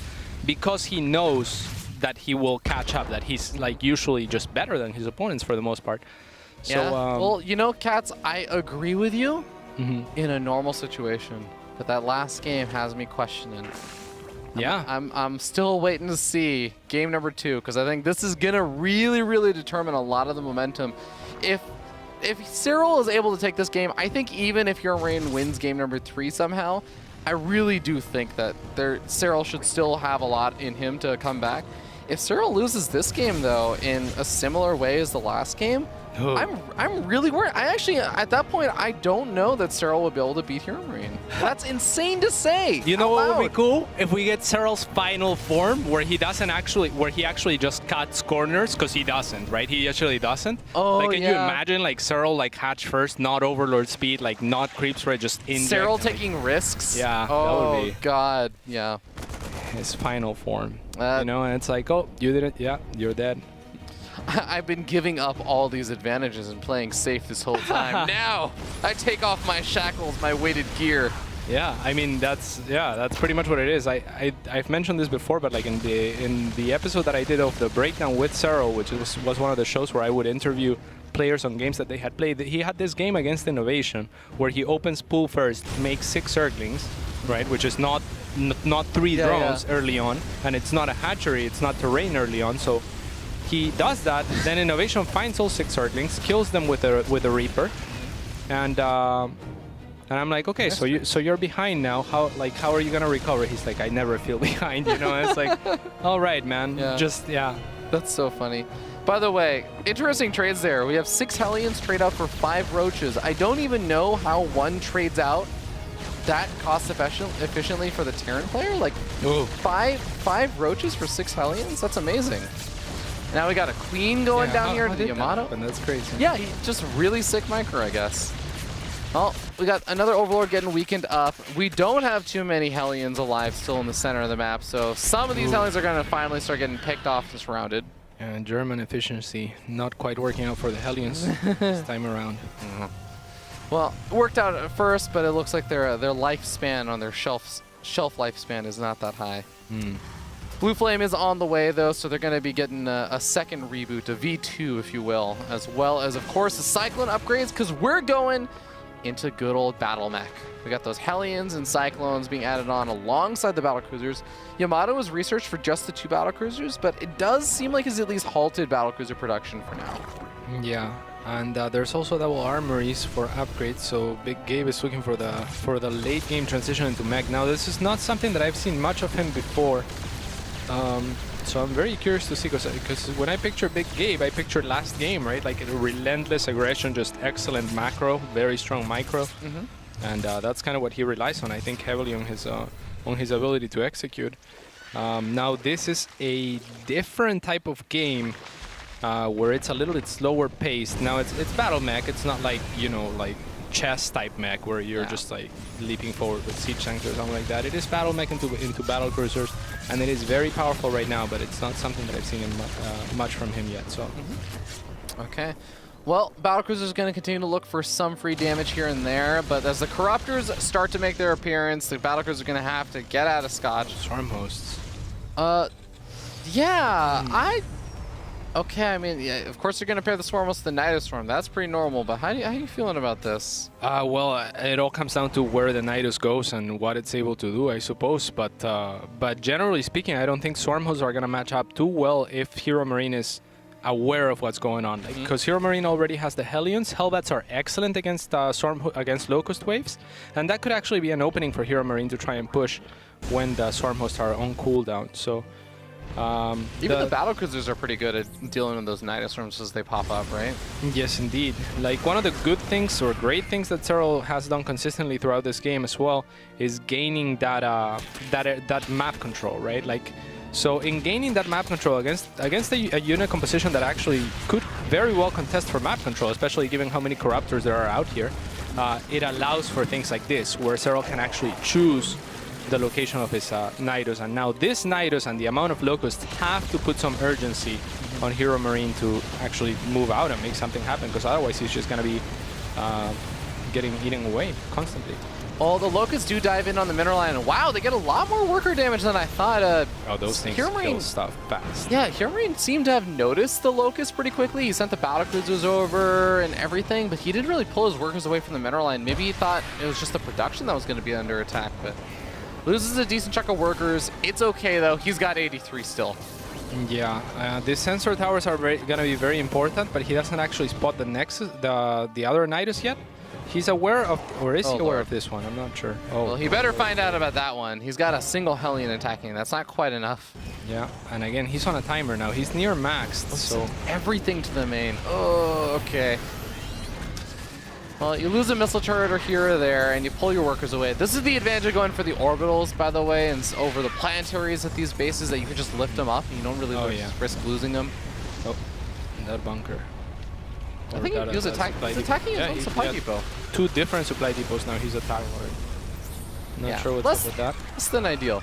[SPEAKER 2] because he knows that he will catch up, that he's like usually just better than his opponents for the most part. So,
[SPEAKER 1] yeah. Well, you know, Cats, I agree with you in a normal situation, but that last game has me questioning.
[SPEAKER 2] Yeah.
[SPEAKER 1] I'm still waiting to see game number 2 because I think this is gonna really determine a lot of the momentum. If Serral is able to take this game, I think even if HeroMarine wins game number 3 somehow, I really do think that Serral should still have a lot in him to come back. If Serral loses this game though in a similar way as the last game, I'm really worried. I actually, at that point, I don't know that Serral will be able to beat HeroMarine. That's insane to say.
[SPEAKER 2] You know what would be cool? If we get Serral's final form where he doesn't actually, where he actually just cuts corners, because he doesn't, right? He actually doesn't.
[SPEAKER 1] Oh,
[SPEAKER 2] like, can you imagine like Serral like hatch first, not overlord speed, like not creeps, right? Just inject.
[SPEAKER 1] Serral taking risks.
[SPEAKER 2] Yeah.
[SPEAKER 1] Oh
[SPEAKER 2] that would be
[SPEAKER 1] God. Yeah.
[SPEAKER 2] His final form. You know, and it's like, oh, you didn't. Yeah, you're dead.
[SPEAKER 1] I've been giving up all these advantages and playing safe this whole time. Now I take off my shackles, my weighted gear.
[SPEAKER 2] Yeah, I mean that's pretty much what it is. I've mentioned this before, but like in the episode that I did of the breakdown with Serral, which was one of the shows where I would interview players on games that they had played. He had this game against Innovation where he opens pool first, makes 6 Zerglings, right, which is not 3 drones early on, and it's not a hatchery, it's not terrain early on, so. He does that, then Innovation finds all 6 Zerglings, kills them with a Reaper, and I'm like, okay, so you're behind now. How are you gonna recover? He's like, I never feel behind, you know. And it's like, all right, man,
[SPEAKER 1] That's so funny. By the way, interesting trades there. We have 6 Hellions trade out for 5 Roaches. I don't even know how one trades out that cost efficiently for the Terran player. Like 5 Roaches for 6 Hellions. That's amazing. Now we got a Queen going down here to the Yamato.
[SPEAKER 2] That's crazy.
[SPEAKER 1] Yeah, he's just really sick micro, I guess. Well, we got another Overlord getting weakened up. We don't have too many Hellions alive still in the center of the map, so some of these Hellions are going to finally start getting picked off and surrounded.
[SPEAKER 2] And German efficiency not quite working out for the Hellions this time around.
[SPEAKER 1] Well, it worked out at first, but it looks like their lifespan on their shelf lifespan is not that high. Blue Flame is on the way, though, so they're going to be getting a second reboot, a V2, if you will, as well as, of course, the Cyclone upgrades, because we're going into good old Battle Mech. We got those Hellions and Cyclones being added on alongside the Battlecruisers. Yamato was researched for just the 2 Battlecruisers, but it does seem like he's at least halted Battlecruiser production for now.
[SPEAKER 2] Yeah, and there's also double armories for upgrades, so Big Gabe is looking for the late game transition into mech. Now, this is not something that I've seen much of him before. So I'm very curious to see, because when I picture Big Gabe, I picture last game, right? Like a relentless aggression, just excellent macro, very strong micro, and that's kind of what he relies on, I think, heavily on his ability to execute. Now this is a different type of game where it's a little bit slower paced. Now it's battle mech. It's not like, you know, like chess type mech where you're just like leaping forward with siege tanks or something like that. It is battle mech into battle cruisers, and it is very powerful right now, but it's not something that I've seen much from him yet. So
[SPEAKER 1] okay, well, battlecruisers is going to continue to look for some free damage here and there, but as the corruptors start to make their appearance, the battlecruisers are going to have to get out of scotch.
[SPEAKER 2] Swarm hosts.
[SPEAKER 1] Yeah, I don't know. I don't know. Okay, I mean, yeah, of course you're going to pair the Swarmos with the Nidus Swarm. That's pretty normal, but how are you feeling about this?
[SPEAKER 2] Well, it all comes down to where the Nidus goes and what it's able to do, I suppose. But generally speaking, I don't think Swarmos are going to match up too well if HeroMarine is aware of what's going on. Because HeroMarine already has the Hellions. Hellbats are excellent against against Locust Waves, and that could actually be an opening for HeroMarine to try and push when the Swarmhosts are on cooldown. So.
[SPEAKER 1] Even the battlecruisers are pretty good at dealing with those Nidus Swarms as they pop up, right?
[SPEAKER 2] Yes, indeed. Like, one of the good things or great things that Serral has done consistently throughout this game as well is gaining that map control, right? Like, so in gaining that map control against a unit composition that actually could very well contest for map control, especially given how many Corruptors there are out here, it allows for things like this, where Serral can actually choose the location of his Nidus, and now this Nidus and the amount of Locusts have to put some urgency on HeroMarine to actually move out and make something happen, because otherwise he's just going to be getting eaten away constantly.
[SPEAKER 1] Oh, the Locusts do dive in on the Mineral Line, and wow, they get a lot more worker damage than I thought.
[SPEAKER 2] Oh, those things kill stuff fast.
[SPEAKER 1] Yeah, HeroMarine seemed to have noticed the Locusts pretty quickly. He sent the battlecruisers over and everything, but he didn't really pull his workers away from the Mineral Line. Maybe he thought it was just the production that was going to be under attack, but loses a decent chunk of workers. It's okay, though. He's got 83 still.
[SPEAKER 2] Yeah, these sensor towers are going to be very important, but he doesn't actually spot the Nexus, the other Nidus yet. He's aware of, or is he aware of this one? I'm not sure. Oh,
[SPEAKER 1] well, he better find out about that one. He's got a single Hellion attacking. That's not quite enough.
[SPEAKER 2] Yeah, and again, he's on a timer now. He's near maxed, so
[SPEAKER 1] everything to the main. Oh, okay. Well, you lose a missile turret or here or there, and you pull your workers away. This is the advantage of going for the orbitals, by the way, and over the planetaries at these bases, that you can just lift them up, and you don't really risk losing them.
[SPEAKER 2] Oh, that bunker.
[SPEAKER 1] I think he was attacking his own supply depot.
[SPEAKER 2] 2 different supply depots now he's attacking. Not sure what's up with that.
[SPEAKER 1] Less than ideal.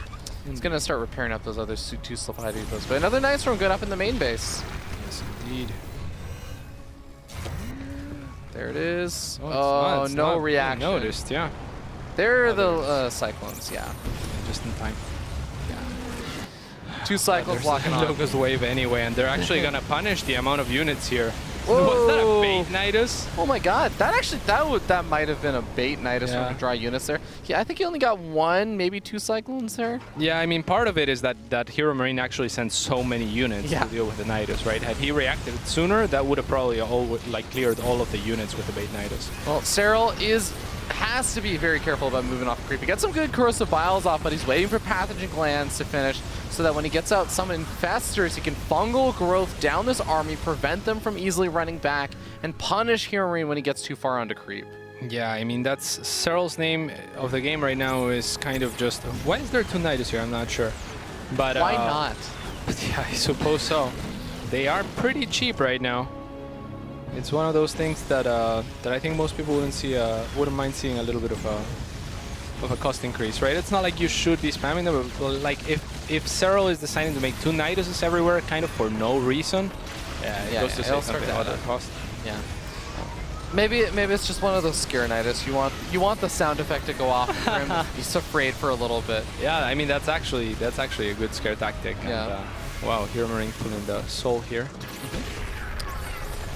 [SPEAKER 1] He's going to start repairing up those other 2 supply depots. But another nice one good up in the main base.
[SPEAKER 2] Yes, indeed.
[SPEAKER 1] There it is.
[SPEAKER 2] Oh,
[SPEAKER 1] it's no reaction.
[SPEAKER 2] Noticed, yeah.
[SPEAKER 1] They're the Cyclones, yeah.
[SPEAKER 2] Just in time.
[SPEAKER 1] Yeah. 2 Cyclones blocking on.
[SPEAKER 2] Locust Wave anyway, and they're actually going to punish the amount of units here.
[SPEAKER 1] Whoa.
[SPEAKER 2] Was that a bait Nidus?
[SPEAKER 1] Oh my god, that might have been a bait Nidus to draw units there. Yeah, I think he only got 1, maybe 2 Cyclones there.
[SPEAKER 2] Yeah, I mean, part of it is that HeroMarine actually sent so many units to deal with the Nidus, right? Had he reacted sooner, that would have probably cleared all of the units with the bait Nidus.
[SPEAKER 1] Well, Serral has to be very careful about moving off creep. He got some good corrosive biles off, but he's waiting for pathogen glands to finish so that when he gets out some infestors, he can fungal growth down this army, prevent them from easily running back, and punish HeroMarine when he gets too far onto creep.
[SPEAKER 2] Yeah, I mean, that's Serral's name of the game right now is kind of just... Why is there 2 Nidus here? I'm not sure. But
[SPEAKER 1] why not?
[SPEAKER 2] Yeah, I suppose so. They are pretty cheap right now. It's one of those things that I think most people wouldn't mind seeing a little bit of a cost increase, right? It's not like you should be spamming them, but like if Serral is deciding to make 2 Niduses everywhere, kind of for no reason, it goes to say something about their cost.
[SPEAKER 1] Yeah. Maybe it's just one of those scare Nidus. You want the sound effect to go off for him to be afraid for a little bit.
[SPEAKER 2] Yeah, I mean that's actually a good scare tactic.
[SPEAKER 1] Yeah.
[SPEAKER 2] And, wow, HeroMarine pulling the soul here.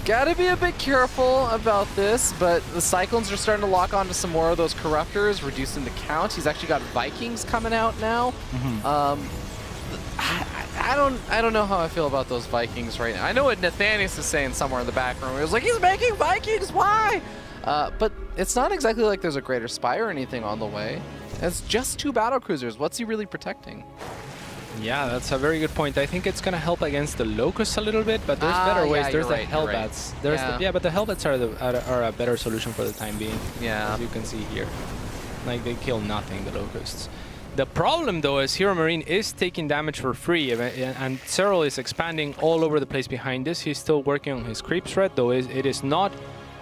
[SPEAKER 1] Gotta be a bit careful about this, but the Cyclones are starting to lock onto some more of those Corruptors, reducing the count. He's actually got Vikings coming out now. I don't know how I feel about those Vikings right now. I know what Nathanius is saying somewhere in the back room. He was like, he's making Vikings, why? But it's not exactly like there's a greater spy or anything on the way. It's just 2 battlecruisers. What's he really protecting?
[SPEAKER 2] Yeah, that's a very good point. I think it's going to help against the Locusts a little bit, but there's better ways. There's the Hellbats. But the Hellbats are a better solution for the time being.
[SPEAKER 1] Yeah.
[SPEAKER 2] As you can see here. Like, they kill nothing, the Locusts. The problem, though, is HeroMarine is taking damage for free, and Serral is expanding all over the place behind this. He's still working on his creep threat, though it is not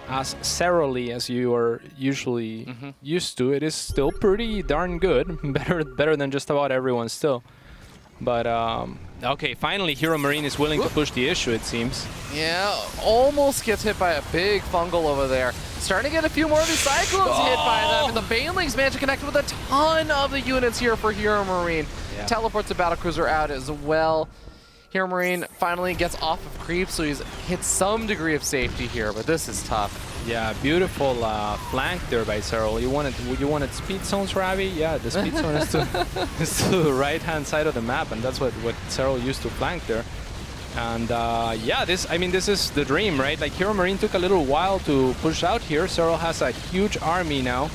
[SPEAKER 2] as Serral-y as you are usually used to. It is still pretty darn good. Better than just about everyone still. But, okay, finally HeroMarine is willing to push the issue, it seems.
[SPEAKER 1] Yeah, almost gets hit by a big fungal over there. Starting to get a few more of these Cyclones hit by them, and the Banelings managed to connect with a ton of the units here for HeroMarine. Yeah. Teleports the battlecruiser out as well. HeroMarine finally gets off of creep, so he's hit some degree of safety here, but this is tough.
[SPEAKER 2] Yeah, beautiful flank there by Serral. You wanted speed zones, Ravi? Yeah, the speed zone is to the right-hand side of the map, and that's what Serral used to flank there. And yeah, this is the dream, right? Like HeroMarine took a little while to push out here. Serral has a huge army now,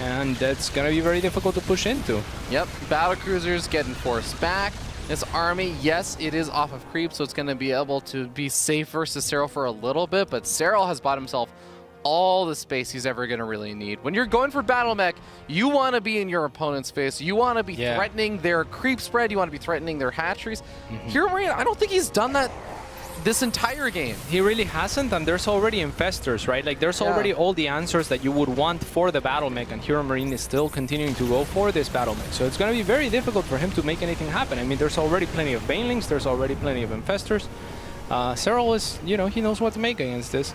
[SPEAKER 2] and that's gonna be very difficult to push into.
[SPEAKER 1] Yep, battle cruisers getting forced back. This army, yes, it is off of creep, so it's going to be able to be safe versus Serral for a little bit, but Serral has bought himself all the space he's ever going to really need. When you're going for battle mech, you want to be in your opponent's face. You want to be threatening their creep spread. You want to be threatening their hatcheries. HeroMarine, I don't think he's done that this entire game.
[SPEAKER 2] He really hasn't, and there's already infestors, right? Like there's already all the answers that you would want for the battle mech, and HeroMarine is still continuing to go for this battle mech. So it's going to be very difficult for him to make anything happen. I mean, there's already plenty of banelings, there's already plenty of infestors. Serral is, you know, he knows what to make against this.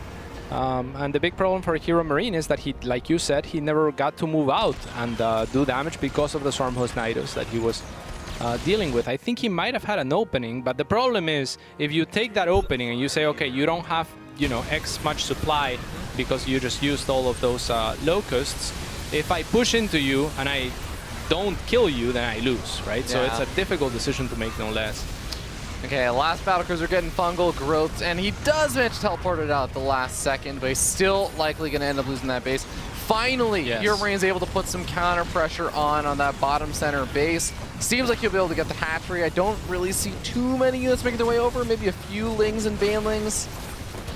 [SPEAKER 2] And the big problem for HeroMarine is that he, like you said, he never got to move out and do damage because of the Swarm Host Nidus that he was dealing with. I think he might have had an opening, but the problem is if you take that opening and you say, okay, you don't have, you know, X much supply because you just used all of those locusts. If I push into you and I don't kill you, then I lose, right? So it's a difficult decision to make, no less.
[SPEAKER 1] Okay, last battlecruiser getting fungal growth, and he does manage to teleport it out at the last second, but he's still likely going to end up losing that base. Finally, HeroMarine is able to put some counter pressure on that bottom center base. Seems like he'll be able to get the hatchery. I don't really see too many units making their way over, maybe a few lings and banelings,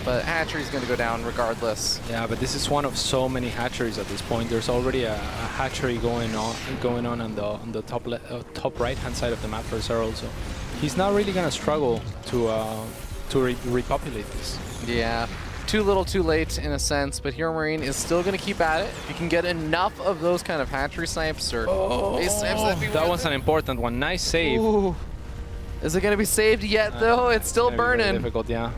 [SPEAKER 1] but hatchery's going to go down regardless.
[SPEAKER 2] Yeah, but this is one of so many hatcheries at this point. There's already a hatchery going on the top right-hand side of the map for Serral, so he's not really going to struggle to repopulate this.
[SPEAKER 1] Yeah. Too little, too late in a sense, but HeroMarine is still going to keep at it. If you can get enough of those kind of hatchery snipes or base snipes,
[SPEAKER 2] that was an important one. Nice save.
[SPEAKER 1] Ooh. Is it going to be saved yet, though? It's still burning.
[SPEAKER 2] Very difficult, yeah.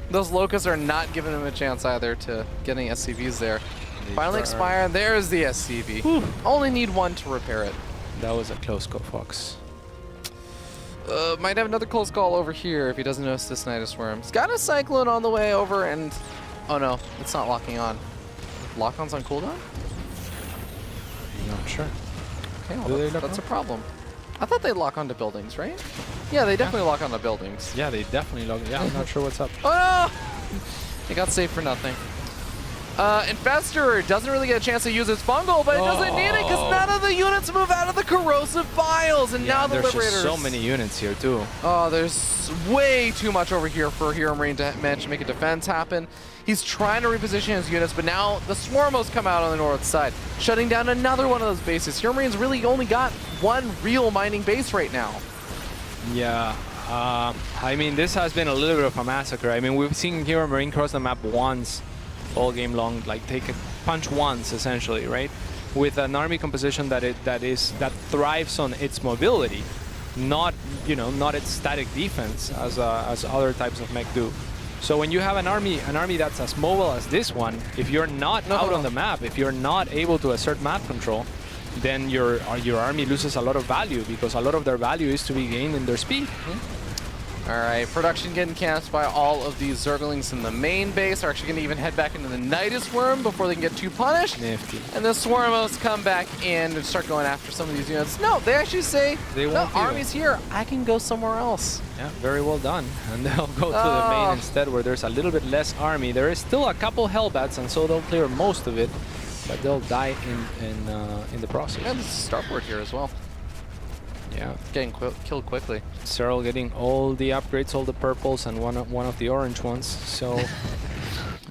[SPEAKER 1] Those locusts are not giving him a chance either to get any SCVs there. Finally expire. There's the SCV. Whew. Only need one to repair it.
[SPEAKER 2] That was a close call, Fox.
[SPEAKER 1] Might have another close call over here if he doesn't notice this Nidus Worm. He's got a Cyclone on the way over, and oh no, it's not locking on. Lock-on's on cooldown?
[SPEAKER 2] Not sure.
[SPEAKER 1] Okay, well, that's a problem. I thought they'd lock onto buildings, right? Yeah, they definitely lock onto buildings.
[SPEAKER 2] Yeah, they definitely lock. Yeah, I'm not sure what's up.
[SPEAKER 1] Oh no! They got saved for nothing. Infestor doesn't really get a chance to use its fungal, but it doesn't need it because none of the units move out of the corrosive piles, and now the
[SPEAKER 2] Liberators.
[SPEAKER 1] Liberators.
[SPEAKER 2] There's so many units here too.
[SPEAKER 1] Oh, there's way too much over here for HeroMarine to manage to make a defense happen. He's trying to reposition his units, but now the Swarmos come out on the north side, shutting down another one of those bases. HeroMarine's really only got one real mining base right now.
[SPEAKER 2] Yeah. I mean, this has been a little bit of a massacre. I mean, we've seen HeroMarine cross the map once all game long, like take a punch once essentially, right? With an army composition that thrives on its mobility, not its static defense as other types of mech do. So when you have an army that's as mobile as this one, if you're not out on the map, if you're not able to assert map control, then your army loses a lot of value because a lot of their value is to be gained in their speed.
[SPEAKER 1] All right, production getting cancelled by all of these Zerglings in the main base. Are actually going to even head back into the Nidus Worm before they can get too punished.
[SPEAKER 2] Nifty.
[SPEAKER 1] And the Swarmos come back in and start going after some of these units. No, they actually say, the army's here. I can go somewhere else.
[SPEAKER 2] Yeah, very well done. And they'll go to the main instead, where there's a little bit less army. There is still a couple Hellbats, and so they'll clear most of it, but they'll die in the process.
[SPEAKER 1] And starboard here as well.
[SPEAKER 2] Yeah,
[SPEAKER 1] getting killed quickly.
[SPEAKER 2] Serral getting all the upgrades, all the purples, and one of the orange ones. So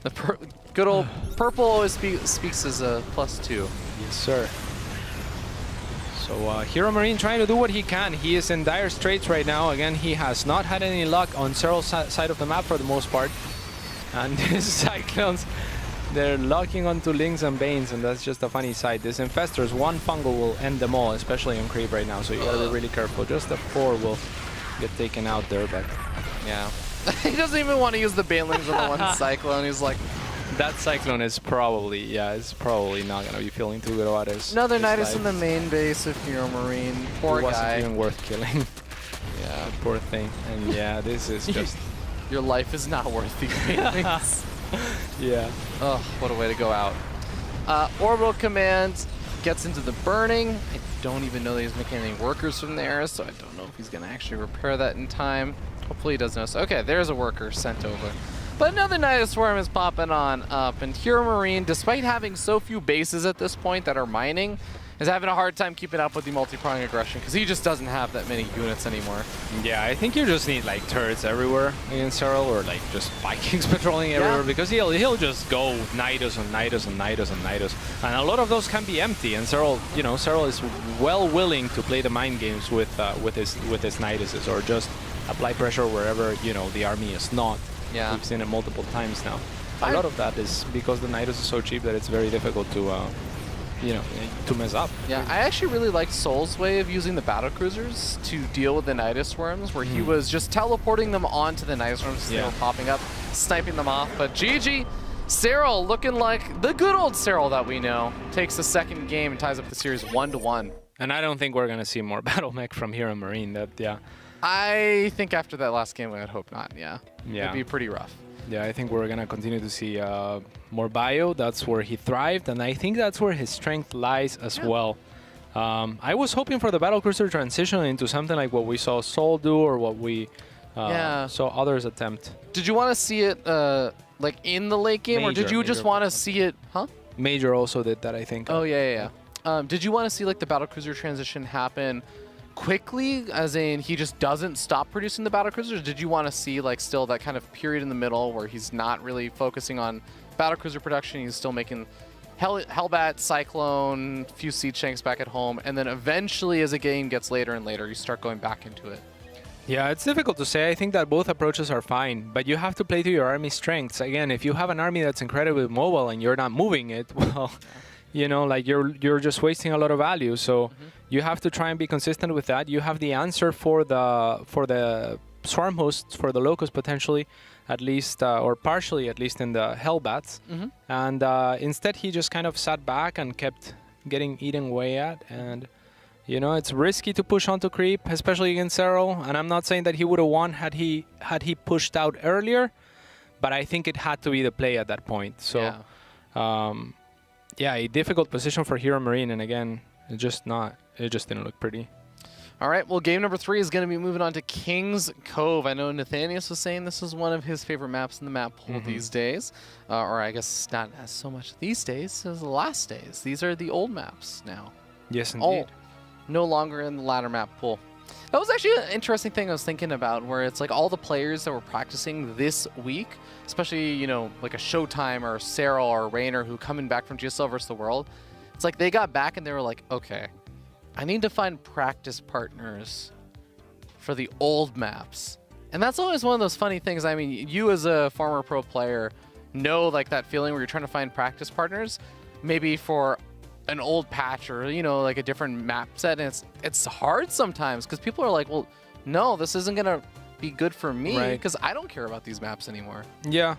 [SPEAKER 1] the good old purple always speaks as a +2.
[SPEAKER 2] Yes, sir. So HeroMarine trying to do what he can. He is in dire straits right now. Again, he has not had any luck on Serral's side of the map for the most part. And these Cyclones, they're locking onto Lings and Banes, and that's just a funny sight. This Infestors, one fungal will end them all, especially on Creep right now, so you gotta be really careful. Just the 4 will get taken out there, but
[SPEAKER 1] yeah. He doesn't even want to use the Banelings on the one Cyclone. He's like,
[SPEAKER 2] that Cyclone is probably, it's probably not gonna be feeling too good about his
[SPEAKER 1] another Nidus in the main base of HeroMarine. Poor guy.
[SPEAKER 2] It wasn't even worth killing.
[SPEAKER 1] Yeah.
[SPEAKER 2] poor thing. And yeah, this is just...
[SPEAKER 1] Your life is not worth these things.
[SPEAKER 2] Yeah.
[SPEAKER 1] Oh, what a way to go out. Orbital Command gets into the burning. I don't even know that he's making any workers from there, so I don't know if he's going to actually repair that in time. Hopefully he does know. So, okay, there's a worker sent over. But another Nidus Swarm is popping on up, and HeroMarine, despite having so few bases at this point that are mining, is having a hard time keeping up with the multi-prong aggression because he just doesn't have that many units anymore.
[SPEAKER 2] Yeah, I think you just need like turrets everywhere against Serral, or like just Vikings patrolling everywhere, because he'll just go Nidus and Nidus and Nidus and Nidus, and a lot of those can be empty. And Serral, you know, Serral is well willing to play the mind games with his Niduses, or just apply pressure wherever, you know, the army is not.
[SPEAKER 1] Yeah,
[SPEAKER 2] we've seen it multiple times now. A lot of that is because the Nidus is so cheap that it's very difficult to you know, to mess up.
[SPEAKER 1] Yeah, I actually really liked Soul's way of using the battle cruisers to deal with the Nidus Swarms, where he was just teleporting them onto the Nidus Swarms, they were popping up, sniping them off. But GG, Serral looking like the good old Serral that we know, takes the second game and ties up the series 1-1.
[SPEAKER 2] And I don't think we're gonna see more battle mech from HeroMarine. That
[SPEAKER 1] I think after that last game, I'd hope not. Yeah, it'd be pretty rough.
[SPEAKER 2] Yeah, I think we're going to continue to see more bio. That's where he thrived, and I think that's where his strength lies as well. I was hoping for the battlecruiser transition into something like what we saw Soul do, or what we saw others attempt.
[SPEAKER 1] Did you want to see it like in the late game, or did you just want to see it? Huh?
[SPEAKER 2] Major also did that, I think.
[SPEAKER 1] Oh, yeah. Did you want to see like the battlecruiser transition happen quickly, as in he just doesn't stop producing the battlecruisers? Did you want to see like still that kind of period in the middle where he's not really focusing on battlecruiser production, he's still making Hellbat, Cyclone, few Siege Tanks back at home, and then eventually as the game gets later and later, you start going back into it?
[SPEAKER 2] Yeah, it's difficult to say. I think that both approaches are fine, but you have to play to your army's strengths. Again, if you have an army that's incredibly mobile and you're not moving it, well, you know, like you're just wasting a lot of value. So you have to try and be consistent with that. You have the answer for the swarm hosts, for the locusts potentially, at least, or partially at least in the Hellbats. And instead he just kind of sat back and kept getting eaten away at. And you know, it's risky to push onto creep, especially against Serral. And I'm not saying that he would have won had he pushed out earlier, but I think it had to be the play at that point. So. Yeah, a difficult position for HeroMarine, and again, it just didn't look pretty.
[SPEAKER 1] All right, well, game number 3 is going to be moving on to King's Cove. I know Nathanius was saying this is one of his favorite maps in the map pool these days, or I guess not as so much these days as the last days. These are the old maps now.
[SPEAKER 2] Yes, indeed.
[SPEAKER 1] No longer in the ladder map pool. That was actually an interesting thing I was thinking about, where it's like all the players that were practicing this week, especially, you know, like a Showtime or Serral or Rainer who coming back from GSL versus the World. It's like they got back and they were like, okay, I need to find practice partners for the old maps. And that's always one of those funny things. I mean, you as a former pro player know like that feeling where you're trying to find practice partners, maybe for an old patch or, you know, like a different map set, and it's hard sometimes because people are like, well, no, this isn't gonna be good for me because I don't care about these maps anymore. Yeah,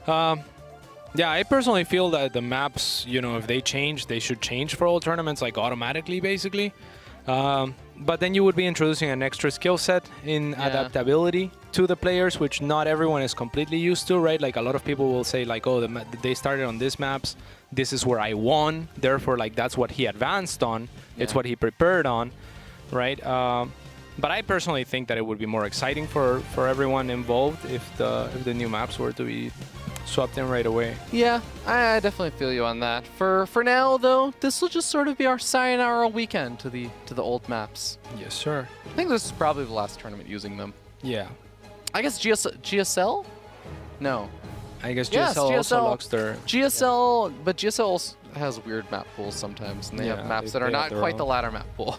[SPEAKER 1] I personally feel that the maps, you know, if they change, they should change for all tournaments, like automatically, basically. But then you would be introducing an extra skill set in adaptability to the players, which not everyone is completely used to, right? Like a lot of people will say like, oh, they started on these maps, this is where I won, therefore like that's what he advanced on, it's what he prepared on, right? But I personally think that it would be more exciting for everyone involved if the new maps were to be swapped in right away. Yeah, I definitely feel you on that. For now, though, this will just sort of be our sayonara weekend to the old maps. Yes, sir. I think this is probably the last tournament using them. Yeah. I guess GSL? No. I guess GSL also locks their... GSL, but GSL also has weird map pools sometimes, and they have maps that are not quite the ladder map pool.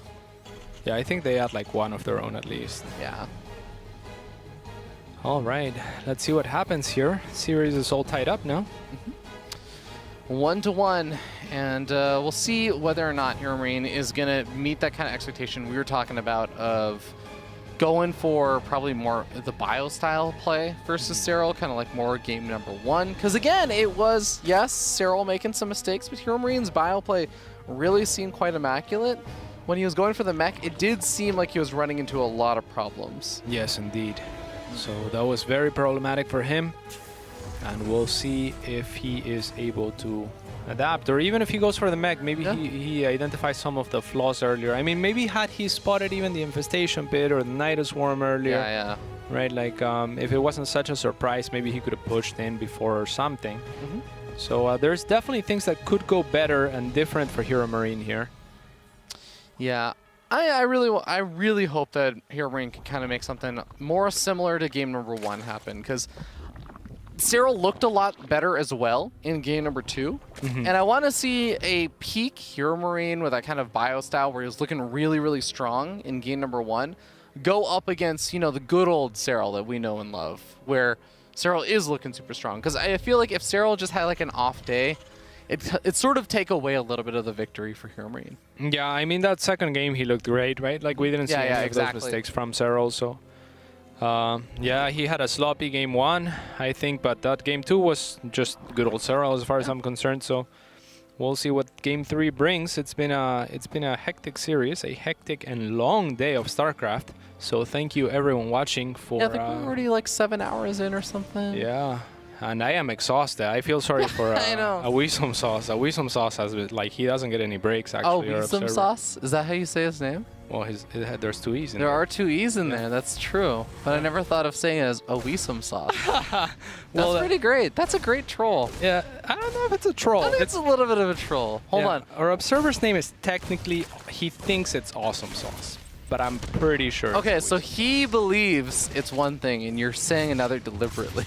[SPEAKER 1] Yeah, I think they had like one of their own at least. Yeah. All right, let's see what happens here. Series is all tied up now. 1-1, and we'll see whether or not HeroMarine is going to meet that kind of expectation we were talking about of going for probably more the bio style play versus Serral, kind of like more game number 1. Because again, it was, yes, Serral making some mistakes, but HeroMarine's bio play really seemed quite immaculate. when he was going for the mech, it did seem like he was running into a lot of problems.
[SPEAKER 2] Yes, indeed. So that was very problematic for him. And we'll see if he is able to adapt, or even if he goes for the mech, maybe he identifies some of the flaws earlier. I mean, maybe had he spotted even the Infestation Pit or the Nidus Swarm earlier, right? Like, if it wasn't such a surprise, maybe he could have pushed in before or something. So there's definitely things that could go better and different for HeroMarine here.
[SPEAKER 1] Yeah, I really hope that HeroMarine can kind of make something more similar to game number 1 happen, because Serral looked a lot better as well in game number 2. And I want to see a peak HeroMarine with that kind of bio style where he was looking really, really strong in game number 1 go up against, you know, the good old Serral that we know and love, where Serral is looking super strong. Because I feel like if Serral just had like an off day, it sort of take away a little bit of the victory for HeroMarine.
[SPEAKER 2] Yeah, I mean, that second game he looked great, right? Like, we didn't see any of those mistakes from Serral, so... yeah, he had a sloppy game 1, I think, but that game 2 was just good old Serral as far as I'm concerned. So we'll see what game 3 brings. It's been a hectic series, a hectic and long day of StarCraft. So thank you everyone watching for.
[SPEAKER 1] Yeah, I think we're already like 7 hours in or something.
[SPEAKER 2] Yeah, and I am exhausted. I feel sorry for
[SPEAKER 1] I know.
[SPEAKER 2] a Wisdom Sauce. A Wisdom Sauce has been, like, he doesn't get any breaks actually.
[SPEAKER 1] Oh, Wisdom Sauce? Is that how you say his name?
[SPEAKER 2] Well, there's 2 E's in there.
[SPEAKER 1] There are 2 E's in there, that's true. But I never thought of saying it as a Wisdom Sauce. That's pretty great. That's a great troll.
[SPEAKER 2] Yeah, I don't know if it's a troll.
[SPEAKER 1] I think it's a little bit of a troll. Hold on.
[SPEAKER 2] Our observer's name is technically, he thinks it's Awesome Sauce, but I'm pretty sure.
[SPEAKER 1] Okay, so he believes it's one thing and you're saying another deliberately.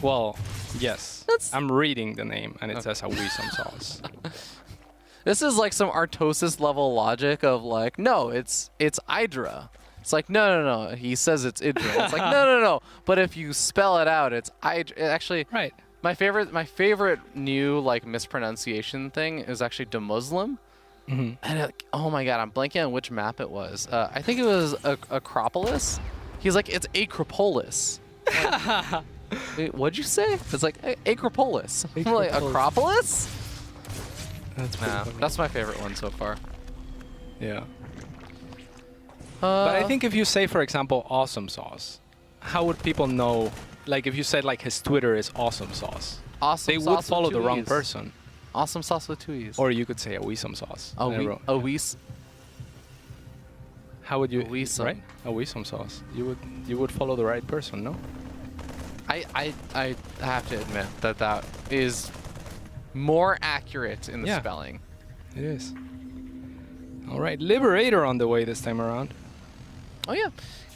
[SPEAKER 2] Well, yes. I'm reading the name and it says a Wisdom Sauce.
[SPEAKER 1] This is like some Artosis level logic of like, no, it's Hydra. It's like, no. He says it's Hydra. It's like, no. But if you spell it out, it's Hydra. Actually,
[SPEAKER 2] right.
[SPEAKER 1] My favorite new like mispronunciation thing is actually Demuslim. And oh my god, I'm blanking on which map it was. I think it was Acropolis. He's like, it's Acropolis. Like, wait, what'd you say? It's like Acropolis. I'm like, Acropolis? That's my favorite one so far.
[SPEAKER 2] Yeah. But I think if you say, for example, Awesome Sauce, how would people know? Like, if you said like his Twitter is Awesome Sauce, they would follow the wrong person.
[SPEAKER 1] Awesome Sauce with 2 E's.
[SPEAKER 2] Or you could say a Wisdom Sauce.
[SPEAKER 1] How would you? Right? A
[SPEAKER 2] Wisdom Sauce. You would follow the right person, no?
[SPEAKER 1] I have to admit that is more accurate in the spelling.
[SPEAKER 2] It is. All right, Liberator on the way this time around.
[SPEAKER 1] Oh yeah,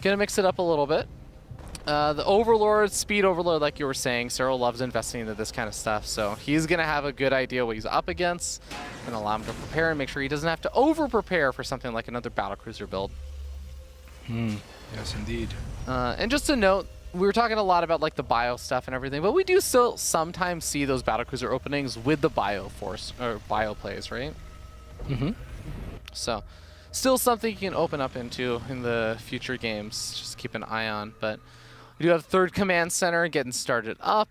[SPEAKER 1] gonna mix it up a little bit. The Overlord, Speed Overlord, like you were saying, Serral loves investing into this kind of stuff, so he's gonna have a good idea what he's up against, and allow him to prepare and make sure he doesn't have to over-prepare for something like another battlecruiser build.
[SPEAKER 2] Yes, indeed.
[SPEAKER 1] And just to note, we were talking a lot about like the bio stuff and everything, but we do still sometimes see those battlecruiser openings with the bio force or bio plays, right? So, still something you can open up into in the future games. Just keep an eye on. But we do have third command center getting started up.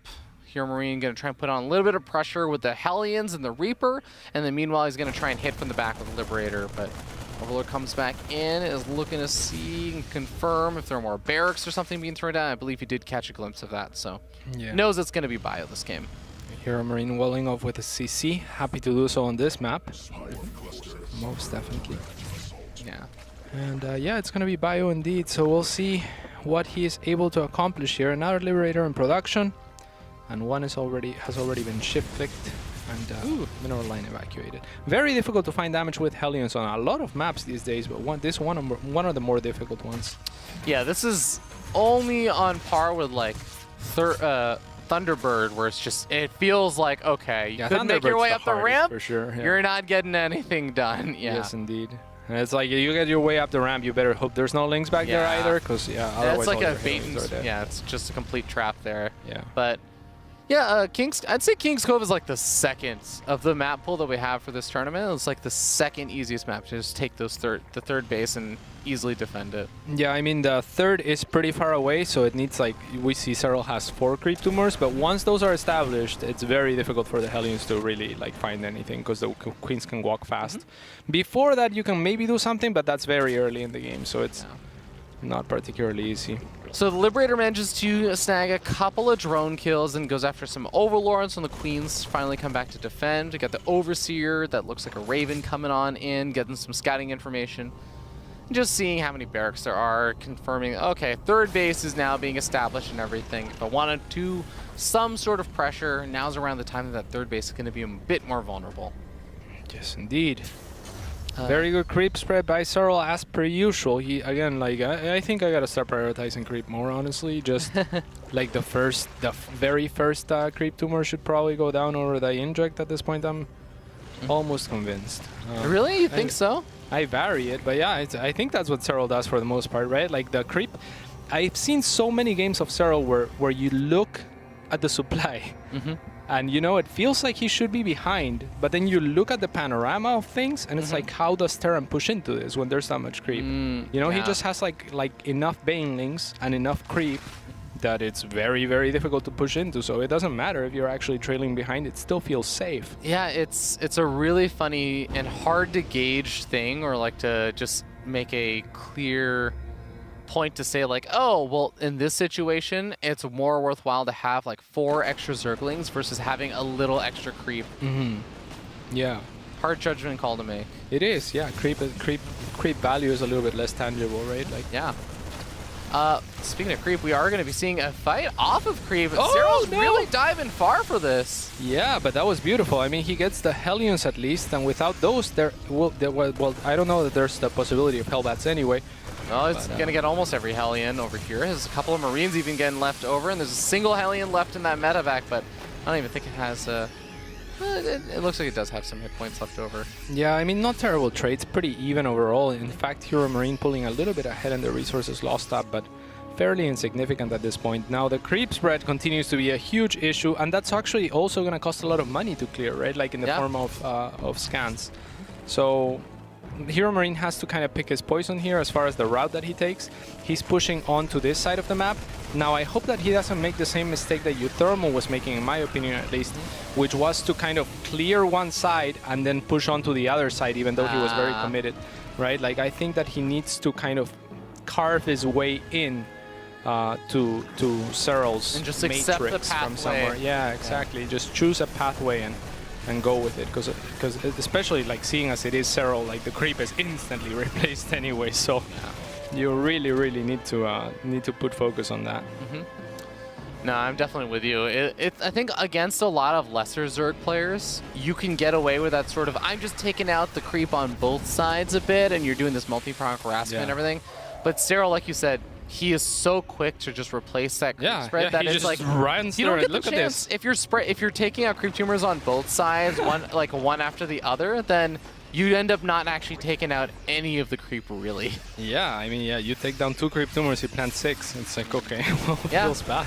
[SPEAKER 1] HeroMarine going to try and put on a little bit of pressure with the Hellions and the Reaper, and then meanwhile he's going to try and hit from the back with the Liberator. But Overlord comes back in, is looking to see and confirm if there are more barracks or something being thrown down. I believe he did catch a glimpse of that, so knows it's going to be bio this game.
[SPEAKER 2] HeroMarine welling off with a CC. Happy to do so on this map. Most definitely.
[SPEAKER 1] Yeah.
[SPEAKER 2] And yeah, it's going to be bio indeed, so we'll see what he is able to accomplish here. Another Liberator in production, and one has already been shift-clicked. And mineral line evacuated. Very difficult to find damage with Hellions on a lot of maps these days, but this one of the more difficult ones.
[SPEAKER 1] Yeah, this is only on par with like Thunderbird, where it's just, it feels like, okay, you could make your way up the ramp,
[SPEAKER 2] for sure. Yeah.
[SPEAKER 1] You're not getting anything done. Yeah.
[SPEAKER 2] Yes, indeed. And it's like, you get your way up the ramp, you better hope there's no links back there either, because otherwise
[SPEAKER 1] it's like
[SPEAKER 2] all
[SPEAKER 1] a
[SPEAKER 2] your
[SPEAKER 1] bait
[SPEAKER 2] Hellions are dead.
[SPEAKER 1] yeah, it's just a complete trap there.
[SPEAKER 2] Yeah.
[SPEAKER 1] But Yeah, I'd say King's Cove is like the second of the map pool that we have for this tournament. It's like the second easiest map to just take the third base and easily defend it.
[SPEAKER 2] Yeah, I mean, the third is pretty far away, so it needs, like, we see Serral has 4 creep tumors, but once those are established, it's very difficult for the Hellions to really, like, find anything, because the queens can walk fast. Before that, you can maybe do something, but that's very early in the game, so it's not particularly easy.
[SPEAKER 1] So the Liberator manages to snag a couple of drone kills and goes after some Overlords, and the Queens finally come back to defend. We got the Overseer that looks like a Raven coming on in, getting some scouting information. Just seeing how many barracks there are, confirming, okay, third base is now being established and everything. If I wanted to some sort of pressure, now's around the time that third base is going to be a bit more vulnerable.
[SPEAKER 2] Yes, indeed. Very good creep spread by Serral as per usual. He, again, like, I think I gotta start prioritizing creep more, honestly. Just like the very first creep tumor should probably go down over the inject at this point. I'm almost convinced.
[SPEAKER 1] Really? You think so?
[SPEAKER 2] I vary it, but yeah, I think that's what Serral does for the most part, right? Like the creep. I've seen so many games of Serral where you look at the supply. And, you know, it feels like he should be behind, but then you look at the panorama of things, and it's like, how does Terran push into this when there's that much creep? You know, he just has, like enough banelings and enough creep that it's very, very difficult to push into. So it doesn't matter if you're actually trailing behind, it still feels safe.
[SPEAKER 1] Yeah, it's a really funny and hard to gauge thing, or like to just make a clear point to say, like, oh, well, in this situation, it's more worthwhile to have like 4 extra Zerglings versus having a little extra creep.
[SPEAKER 2] Yeah.
[SPEAKER 1] Hard judgment call to make.
[SPEAKER 2] It is, yeah. Creep value is a little bit less tangible, right? Like,
[SPEAKER 1] yeah. Speaking of creep, we are going to be seeing a fight off of creep.
[SPEAKER 2] Oh,
[SPEAKER 1] Serral's
[SPEAKER 2] no.
[SPEAKER 1] really diving far for this.
[SPEAKER 2] Yeah, but that was beautiful. I mean, he gets the Hellions at least, and without those, well, I don't know that there's the possibility of Hellbats anyway.
[SPEAKER 1] Well, it's going to get almost every Hellion over here. There's a couple of Marines even getting left over, and there's a single Hellion left in that medevac, but I don't even think it has it looks like it does have some hit points left over.
[SPEAKER 2] Yeah, I mean, not terrible trades, pretty even overall. In fact, HeroMarine pulling a little bit ahead in the resources lost up, but fairly insignificant at this point. Now, the creep spread continues to be a huge issue, and that's actually also going to cost a lot of money to clear, right? Like in the form of scans. So HeroMarine has to kind of pick his poison here as far as the route that he takes. He's pushing onto this side of the map. Now, I hope that he doesn't make the same mistake that Euthermal was making, in my opinion at least, which was to kind of clear one side and then push onto the other side, even though he was very committed, right? Like, I think that he needs to kind of carve his way in to Serral's
[SPEAKER 1] and just
[SPEAKER 2] matrix
[SPEAKER 1] accept the pathway
[SPEAKER 2] from somewhere. Yeah, exactly. Just choose a pathway and go with it, because especially like seeing as it is Serral, like the creep is instantly replaced anyway, so you really need to put focus on that.
[SPEAKER 1] No, I'm definitely with you. I think against a lot of lesser Zerg players, you can get away with that sort of, I'm just taking out the creep on both sides a bit, and you're doing this multi-pronged harassment and everything. But Serral, like you said, he is so quick to just replace that creep spread that
[SPEAKER 2] he
[SPEAKER 1] it's
[SPEAKER 2] just
[SPEAKER 1] like
[SPEAKER 2] runs
[SPEAKER 1] you don't get
[SPEAKER 2] look
[SPEAKER 1] the
[SPEAKER 2] at
[SPEAKER 1] chance.
[SPEAKER 2] this.
[SPEAKER 1] If you're taking out creep tumors on both sides, one after the other, then you end up not actually taking out any of the creep, really.
[SPEAKER 2] Yeah, I mean, you take down 2 creep tumors, you plant 6. It's like, okay, well, it feels bad.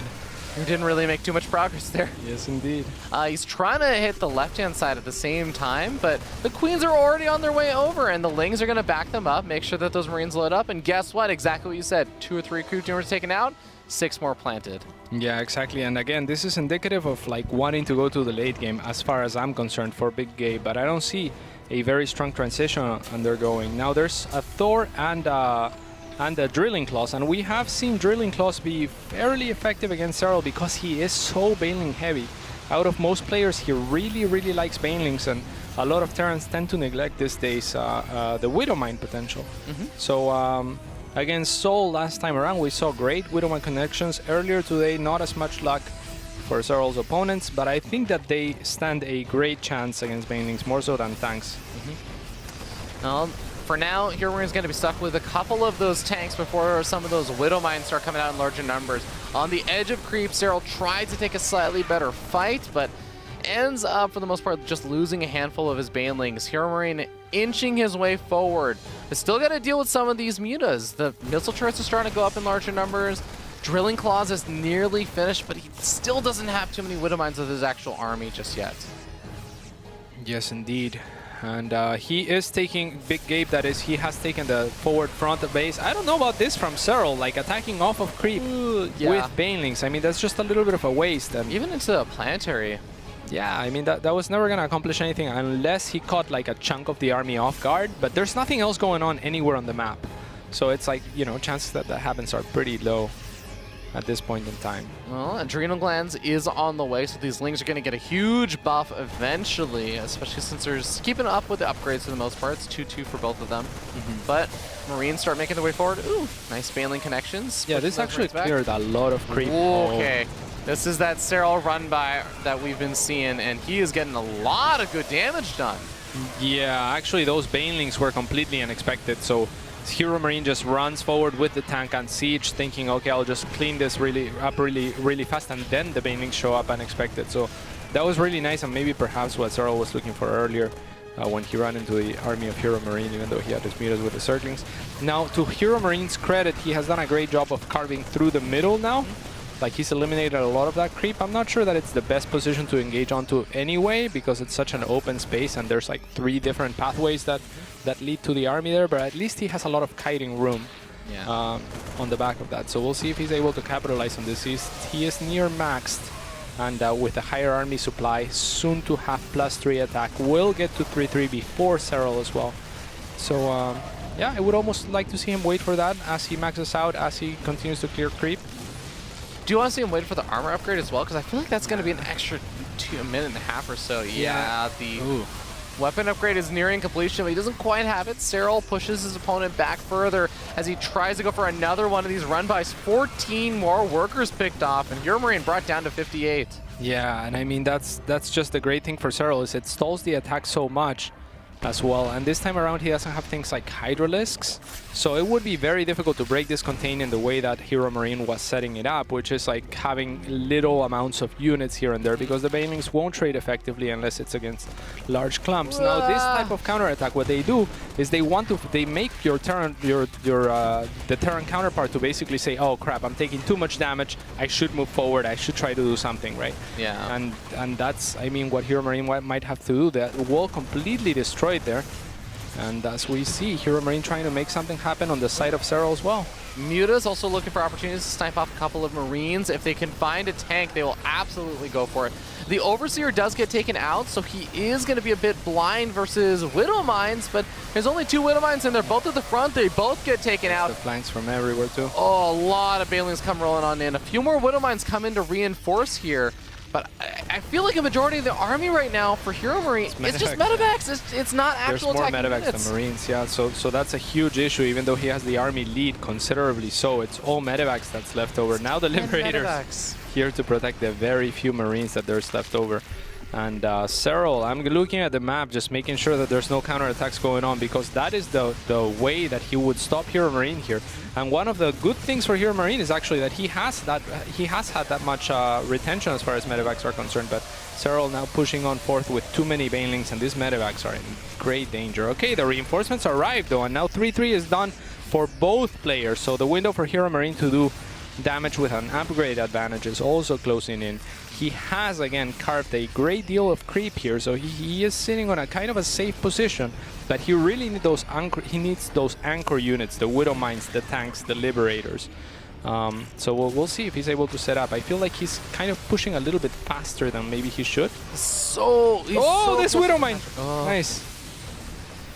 [SPEAKER 1] You didn't really make too much progress there.
[SPEAKER 2] Yes, indeed.
[SPEAKER 1] He's trying to hit the left-hand side at the same time, but the Queens are already on their way over, and the Lings are going to back them up, make sure that those Marines load up, and guess what? Exactly what you said. 2 or 3 creep tumors taken out, 6 more planted.
[SPEAKER 2] Yeah, exactly. And again, this is indicative of like wanting to go to the late game, as far as I'm concerned, for Big Gay, but I don't see a very strong transition undergoing. Now, there's a Thor and a Drilling Claws, and we have seen Drilling Claws be fairly effective against Serral because he is so Baneling heavy. Out of most players, he really likes Banelings, and a lot of Terrans tend to neglect these days the Widowmine potential. So against Soul last time around, we saw great Widowmine connections. Earlier today, not as much luck for Serral's opponents, but I think that they stand a great chance against Banelings, more so than tanks.
[SPEAKER 1] For now, HeroMarine's going to be stuck with a couple of those tanks before some of those Widow Mines start coming out in larger numbers. On the edge of creep, Serral tried to take a slightly better fight, but ends up, for the most part, just losing a handful of his Banelings. HeroMarine inching his way forward. But still got to deal with some of these mutas. The missile turrets are starting to go up in larger numbers. Drilling Claws is nearly finished, but he still doesn't have too many Widow Mines with his actual army just yet.
[SPEAKER 2] Yes, indeed. And he is taking Big Gabe, that is, he has taken the forward front of base. I don't know about this from Serral, like attacking off of creep with Banelings. I mean, that's just a little bit of a waste. And
[SPEAKER 1] even into a planetary.
[SPEAKER 2] Yeah, I mean, that was never going to accomplish anything unless he caught like a chunk of the army off guard. But there's nothing else going on anywhere on the map. So it's like, you know, chances that happens are pretty low at this point in time.
[SPEAKER 1] Well, Adrenal Glands is on the way, so these Lings are going to get a huge buff eventually, especially since they're keeping up with the upgrades for the most part. It's 2-2 for both of them. But Marines start making their way forward. Ooh, nice Baneling connections.
[SPEAKER 2] Yeah, this actually cleared a lot of creep.
[SPEAKER 1] Okay. This is that Serral run by that we've been seeing, and he is getting a lot of good damage done.
[SPEAKER 2] Yeah, actually those Banelings were completely unexpected, so HeroMarine just runs forward with the tank and siege, thinking, okay, I'll just clean this really fast, and then the Banelings show up unexpected. So that was really nice, and maybe perhaps what Serral was looking for earlier when he ran into the army of HeroMarine, even though he had his mutas with the Circlings. Now, to HeroMarine's credit, he has done a great job of carving through the middle now. Like, he's eliminated a lot of that creep. I'm not sure that it's the best position to engage onto anyway, because it's such an open space and there's like 3 different pathways that lead to the army there, but at least he has a lot of kiting room on the back of that. So we'll see if he's able to capitalize on this. He is near maxed, and with a higher army supply, soon to have +3 attack, will get to 3-3 before Serral as well. So yeah, I would almost like to see him wait for that as he maxes out, as he continues to clear creep.
[SPEAKER 1] Do you want to see him wait for the armor upgrade as well? Because I feel like that's going to be an extra a minute and a half or so. Yeah, the weapon upgrade is nearing completion, but he doesn't quite have it. Serral pushes his opponent back further as he tries to go for another one of these run-bys. 14 more workers picked off, and HeroMarine brought down to 58.
[SPEAKER 2] Yeah, and I mean, that's just the great thing for Serral, is it stalls the attack so much as well. And this time around, he doesn't have things like Hydralisks, so it would be very difficult to break this contain in the way that HeroMarine was setting it up, which is like having little amounts of units here and there, because the Banelings won't trade effectively unless it's against large clumps. Now, this type of counterattack, what they do is they make your Terran, the Terran counterpart to basically say, oh crap, I'm taking too much damage, I should move forward, I should try to do something, right?
[SPEAKER 1] Yeah.
[SPEAKER 2] And that's, I mean, what HeroMarine might have to do. That wall completely destroyed there. And as we see, HeroMarine trying to make something happen on the side of Serral as well.
[SPEAKER 1] Muta's also looking for opportunities to snipe off a couple of Marines. If they can find a tank, they will absolutely go for it. The Overseer does get taken out, so he is going to be a bit blind versus Widow Mines, but there's only 2 Widow Mines, and they're both at the front. They both get taken out.
[SPEAKER 2] The flanks from everywhere, too.
[SPEAKER 1] Oh, a lot of Banelings come rolling on in. A few more Widow Mines come in to reinforce here. But I feel like a majority of the army right now for HeroMarine, it's just medevacs. It's not actual attacking units.
[SPEAKER 2] There's more medevacs than Marines, yeah. So that's a huge issue, even though he has the army lead considerably so. It's all medevacs that's left over. Now the Liberators here to protect the very few Marines that there's left over. And Serral, I'm looking at the map, just making sure that there's no counterattacks going on, because that is the way that he would stop HeroMarine here. And one of the good things for HeroMarine is actually that he has had that much retention as far as medevacs are concerned. But Serral now pushing on forth with too many Banelings, and these medevacs are in great danger. Okay, the reinforcements arrived though, and now 3-3 is done for both players. So the window for HeroMarine to do damage with an upgrade advantage is also closing in. He has again carved a great deal of creep here, so he is sitting on a kind of a safe position, but he really needs those anchor units, the Widow Mines, the tanks, the Liberators. So we'll see if he's able to set up. I feel like he's kind of pushing a little bit faster than maybe he should.
[SPEAKER 1] This
[SPEAKER 2] Widow Mine! Nice.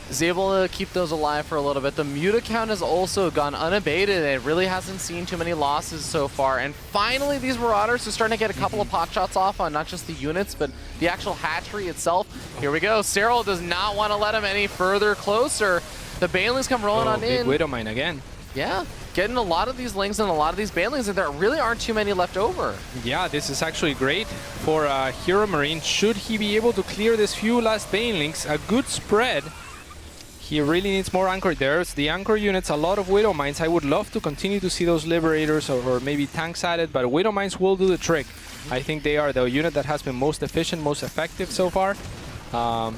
[SPEAKER 1] Is able to keep those alive for a little bit. The Muta count has also gone unabated. It really hasn't seen too many losses so far. And finally, these Marauders are starting to get a couple of pot shots off on not just the units, but the actual hatchery itself. Here we go. Serral does not want to let him any further closer. The Banelings come rolling on in.
[SPEAKER 2] Big Widow Mine again.
[SPEAKER 1] Yeah, getting a lot of these Lings and a lot of these Banelings, and there really aren't too many left over.
[SPEAKER 2] Yeah, this is actually great for HeroMarine. Should he be able to clear this few last Banelings, a good spread. He really needs more anchor. There's the anchor units, a lot of Widow Mines. I would love to continue to see those Liberators or maybe tanks added, but Widow Mines will do the trick. I think they are the unit that has been most efficient, most effective so far.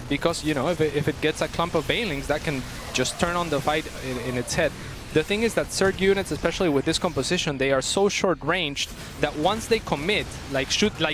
[SPEAKER 2] Because, you know, if it gets a clump of Banelings, that can just turn on the fight in its head. The thing is that Zerg units, especially with this composition, they are so short-ranged that once they commit, like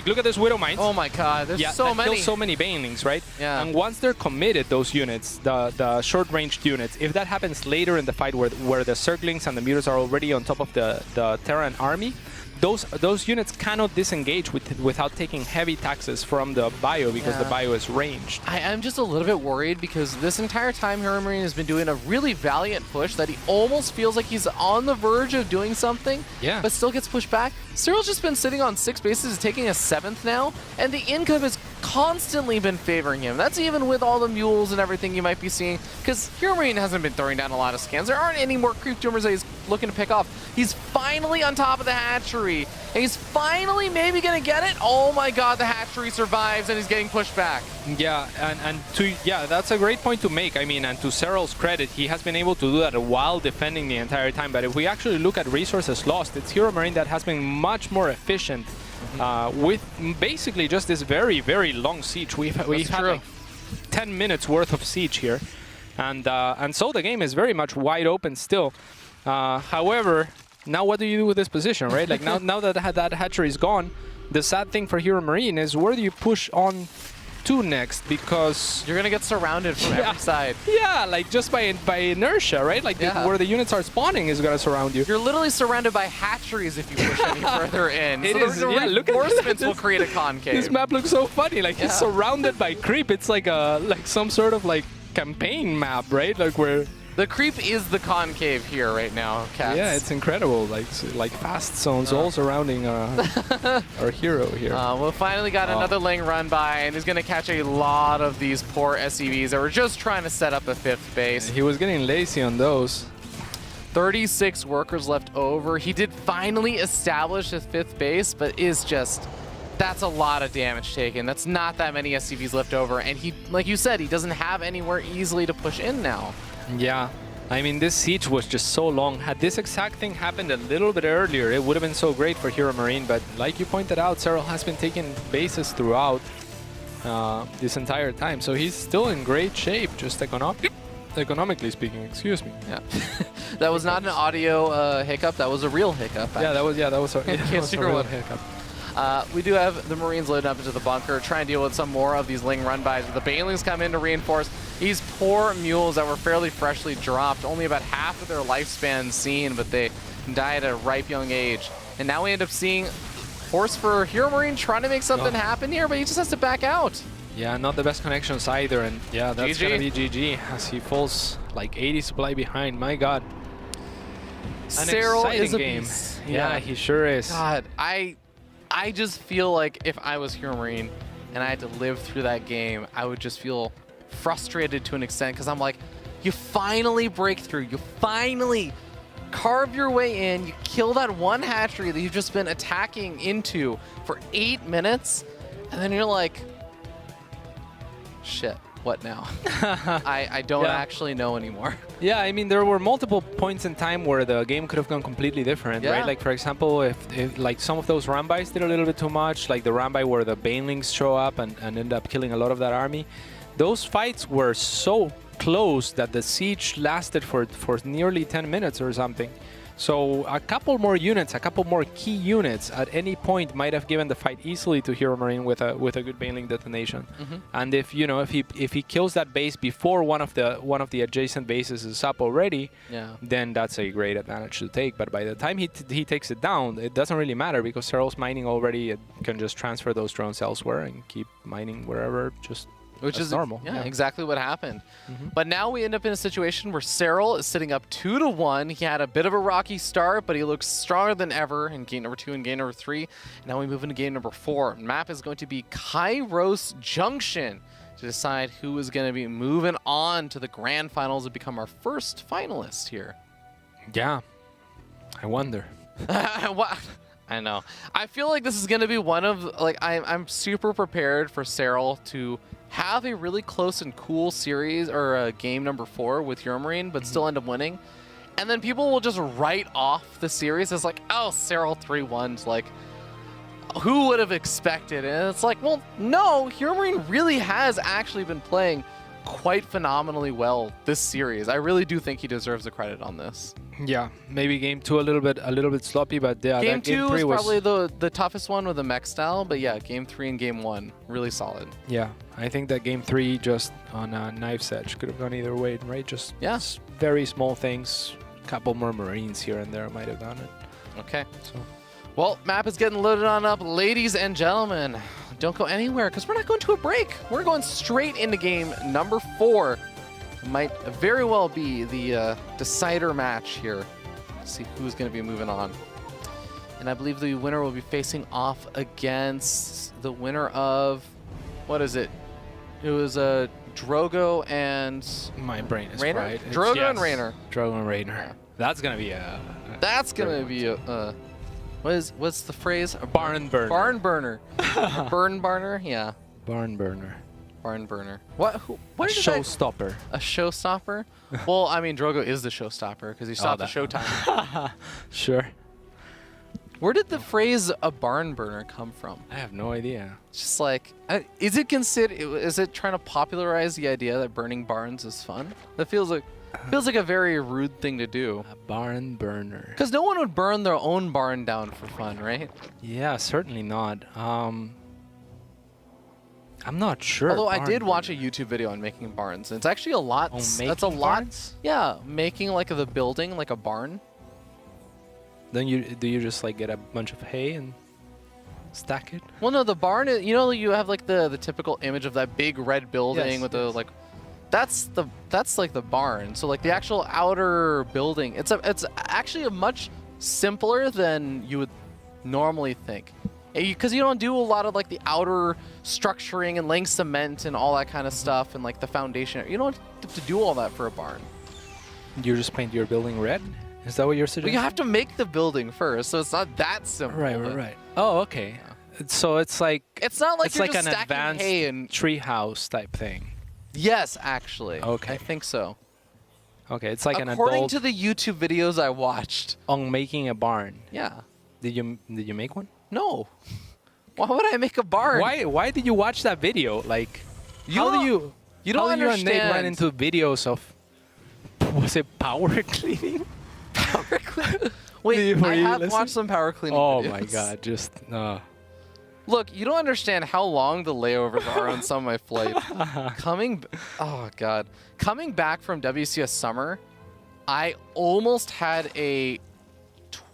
[SPEAKER 2] look at this Widow Mines.
[SPEAKER 1] Oh my god, there's so many.
[SPEAKER 2] Kills so many banelings, right?
[SPEAKER 1] Yeah.
[SPEAKER 2] And once they're committed, those units, the short-ranged units, if that happens later in the fight where the Zerglings and the Mutas are already on top of the Terran army, those units cannot disengage without taking heavy taxes from the bio because the bio is ranged.
[SPEAKER 1] I'm just a little bit worried because this entire time HeroMarine has been doing a really valiant push that he almost feels like he's on the verge of doing something, but still gets pushed back. Serral's just been sitting on 6 bases, taking a 7th now, and the income has constantly been favoring him. That's even with all the mules and everything you might be seeing, because HeroMarine hasn't been throwing down a lot of scans. There aren't any more creep tumors that he's looking to pick off. He's finally on top of the hatchery, and he's finally maybe going to get it. Oh my god, the hatchery survives, and he's getting pushed back.
[SPEAKER 2] Yeah, that's a great point to make. I mean, and to Serral's credit, he has been able to do that while defending the entire time. But if we actually look at resources lost, it's HeroMarine that has been much more efficient with basically just this very, very long siege. We've had like 10 minutes worth of siege here, and so the game is very much wide open still. However, now what do you do with this position, right? Like now that hatchery is gone, the sad thing for HeroMarine is where do you push on to next, because
[SPEAKER 1] you're gonna get surrounded from every side.
[SPEAKER 2] Yeah, like just by inertia, right? Like where the units are spawning is gonna surround you.
[SPEAKER 1] You're literally surrounded by hatcheries if you push any further in.
[SPEAKER 2] It is.
[SPEAKER 1] The reinforcements will create a concave.
[SPEAKER 2] This map looks so funny. Like he's surrounded by creep. It's like some sort of like campaign map, right? Like where
[SPEAKER 1] the creep is the concave here right now, Cats.
[SPEAKER 2] Yeah, it's incredible. Like fast zones all surrounding our hero here.
[SPEAKER 1] We finally got another Ling run by, and he's going to catch a lot of these poor SCVs that were just trying to set up a 5th base.
[SPEAKER 2] He was getting lazy on those.
[SPEAKER 1] 36 workers left over. He did finally establish his 5th base, but that's a lot of damage taken. That's not that many SCVs left over, and he, like you said, he doesn't have anywhere easily to push in now.
[SPEAKER 2] Yeah, I mean, this siege was just so long. Had this exact thing happened a little bit earlier, it would have been so great for HeroMarine, but like you pointed out, Serral has been taking bases throughout this entire time, so he's still in great shape, just economically speaking, excuse me.
[SPEAKER 1] Yeah. That was not an audio hiccup, that was a real hiccup. Actually.
[SPEAKER 2] Yeah, that was a real hiccup.
[SPEAKER 1] We do have the Marines loading up into the bunker, trying to deal with some more of these Ling run-bys. The Banelings come in to reinforce these poor mules that were fairly freshly dropped, only about half of their lifespan seen, but they died at a ripe young age. And now we end up seeing Horse for HeroMarine trying to make something happen here, but he just has to back out.
[SPEAKER 2] Yeah, not the best connections either, and yeah, that's gonna be GG as he falls like 80 supply behind. My god.
[SPEAKER 1] Serral is a
[SPEAKER 2] game.
[SPEAKER 1] Beast.
[SPEAKER 2] Yeah, he sure is.
[SPEAKER 1] God, I just feel like if I was HeroMarine and I had to live through that game, I would just feel frustrated to an extent, because I'm like, you finally break through, you finally carve your way in, you kill that one hatchery that you've just been attacking into for 8 minutes, and then you're like, shit, what now? I don't actually know anymore.
[SPEAKER 2] Yeah, I mean, there were multiple points in time where the game could have gone completely different, right? Like, for example, if like some of those rambais did a little bit too much, like the rambai where the banelings show up and end up killing a lot of that army, those fights were so close that the siege lasted for nearly 10 minutes or something. So a couple more units, a couple more key units at any point might have given the fight easily to HeroMarine with a good baneling detonation. And if he kills that base before one of the adjacent bases is up already, then that's a great advantage to take. But by the time he takes it down, it doesn't really matter, because Serral's mining already. It can just transfer those drones elsewhere and keep mining wherever. Which is normal.
[SPEAKER 1] Yeah, exactly what happened. But now we end up in a situation where Serral is sitting up 2-1. He had a bit of a rocky start, but he looks stronger than ever in game number 2 and game number 3. And now we move into game number 4. Map is going to be Kairos Junction to decide who is going to be moving on to the grand finals and become our first finalist here.
[SPEAKER 2] Yeah, I wonder.
[SPEAKER 1] I know. I feel like this is going to be one of, like, I'm super prepared for Serral to have a really close and cool series or game number 4 with HeroMarine, but still end up winning. And then people will just write off the series as like, oh, Serral 3-1's like, who would have expected? And it's like, well, no, HeroMarine really has actually been playing quite phenomenally well this series. I really do think he deserves the credit on this.
[SPEAKER 2] Yeah, maybe game 2 a little bit sloppy, but yeah,
[SPEAKER 1] Game
[SPEAKER 2] that game
[SPEAKER 1] 2
[SPEAKER 2] 3
[SPEAKER 1] was probably the toughest one with the mech style, but yeah, game 3 and game 1 really solid.
[SPEAKER 2] Yeah, I think that game 3 just on a knife's edge could have gone either way, right? Just very small things, couple more Marines here and there might have done it.
[SPEAKER 1] Okay.
[SPEAKER 2] So.
[SPEAKER 1] Well, map is getting loaded on up, ladies and gentlemen. Don't go anywhere because we're not going to a break. We're going straight into game number 4. It might very well be the decider match here. Let's see who's going to be moving on. And I believe the winner will be facing off against the winner of, what is it? It was Drogo and
[SPEAKER 2] my brain is
[SPEAKER 1] Rainer?
[SPEAKER 2] fried.
[SPEAKER 1] Drogo and Rainer.
[SPEAKER 2] Drogo and Rainer. Yeah. That's gonna be a.
[SPEAKER 1] That's gonna be a. What's the phrase? A
[SPEAKER 2] barn burner.
[SPEAKER 1] Barn burner. Burn burner. Yeah.
[SPEAKER 2] Barn burner.
[SPEAKER 1] Barn burner. What? What is
[SPEAKER 2] showstopper?
[SPEAKER 1] A showstopper? Well, I mean, Drogo is the showstopper because he stopped the showtime.
[SPEAKER 2] Sure.
[SPEAKER 1] Where did the phrase "a barn burner" come from?
[SPEAKER 2] I have no idea.
[SPEAKER 1] It's just like, is it trying to popularize the idea that burning barns is fun? That feels like a very rude thing to do.
[SPEAKER 2] A barn burner.
[SPEAKER 1] Because no one would burn their own barn down for fun, right?
[SPEAKER 2] Yeah, certainly not. I'm not sure.
[SPEAKER 1] Although I did watch a YouTube video on making barns, and it's actually a lot. That's a lot.
[SPEAKER 2] Barns?
[SPEAKER 1] Yeah, making like the building like a barn.
[SPEAKER 2] Then do you just like get a bunch of hay and stack it?
[SPEAKER 1] Well, no, the barn. You have like the typical image of that big red building with the like. That's like the barn. So like the actual outer building, it's actually a much simpler than you would normally think, because you don't do a lot of like the outer structuring and laying cement and all that kind of stuff and like the foundation. You don't have to do all that for a barn.
[SPEAKER 2] You just paint your building red? Is that what you're suggesting?
[SPEAKER 1] But you have to make the building first, so it's not that simple.
[SPEAKER 2] Right. Oh, okay. Yeah. So it's like
[SPEAKER 1] not like
[SPEAKER 2] it's
[SPEAKER 1] you're
[SPEAKER 2] like
[SPEAKER 1] just
[SPEAKER 2] an
[SPEAKER 1] stacking
[SPEAKER 2] advanced
[SPEAKER 1] hay and
[SPEAKER 2] treehouse type thing.
[SPEAKER 1] Yes, actually.
[SPEAKER 2] Okay.
[SPEAKER 1] I think so.
[SPEAKER 2] Okay, it's like
[SPEAKER 1] according to the YouTube videos I watched
[SPEAKER 2] on making a barn.
[SPEAKER 1] Yeah.
[SPEAKER 2] Did you make one?
[SPEAKER 1] No. Why would I make a barn?
[SPEAKER 2] Why ddid you watch that video? Like, how do you
[SPEAKER 1] understand.
[SPEAKER 2] Run into videos of, was it power cleaning?
[SPEAKER 1] Power cleaning? Wait, I have watched some power cleaning videos.
[SPEAKER 2] Oh my god, just
[SPEAKER 1] Look, you don't understand how long the layovers are on some of my flights. Coming back from WCS summer, I almost had a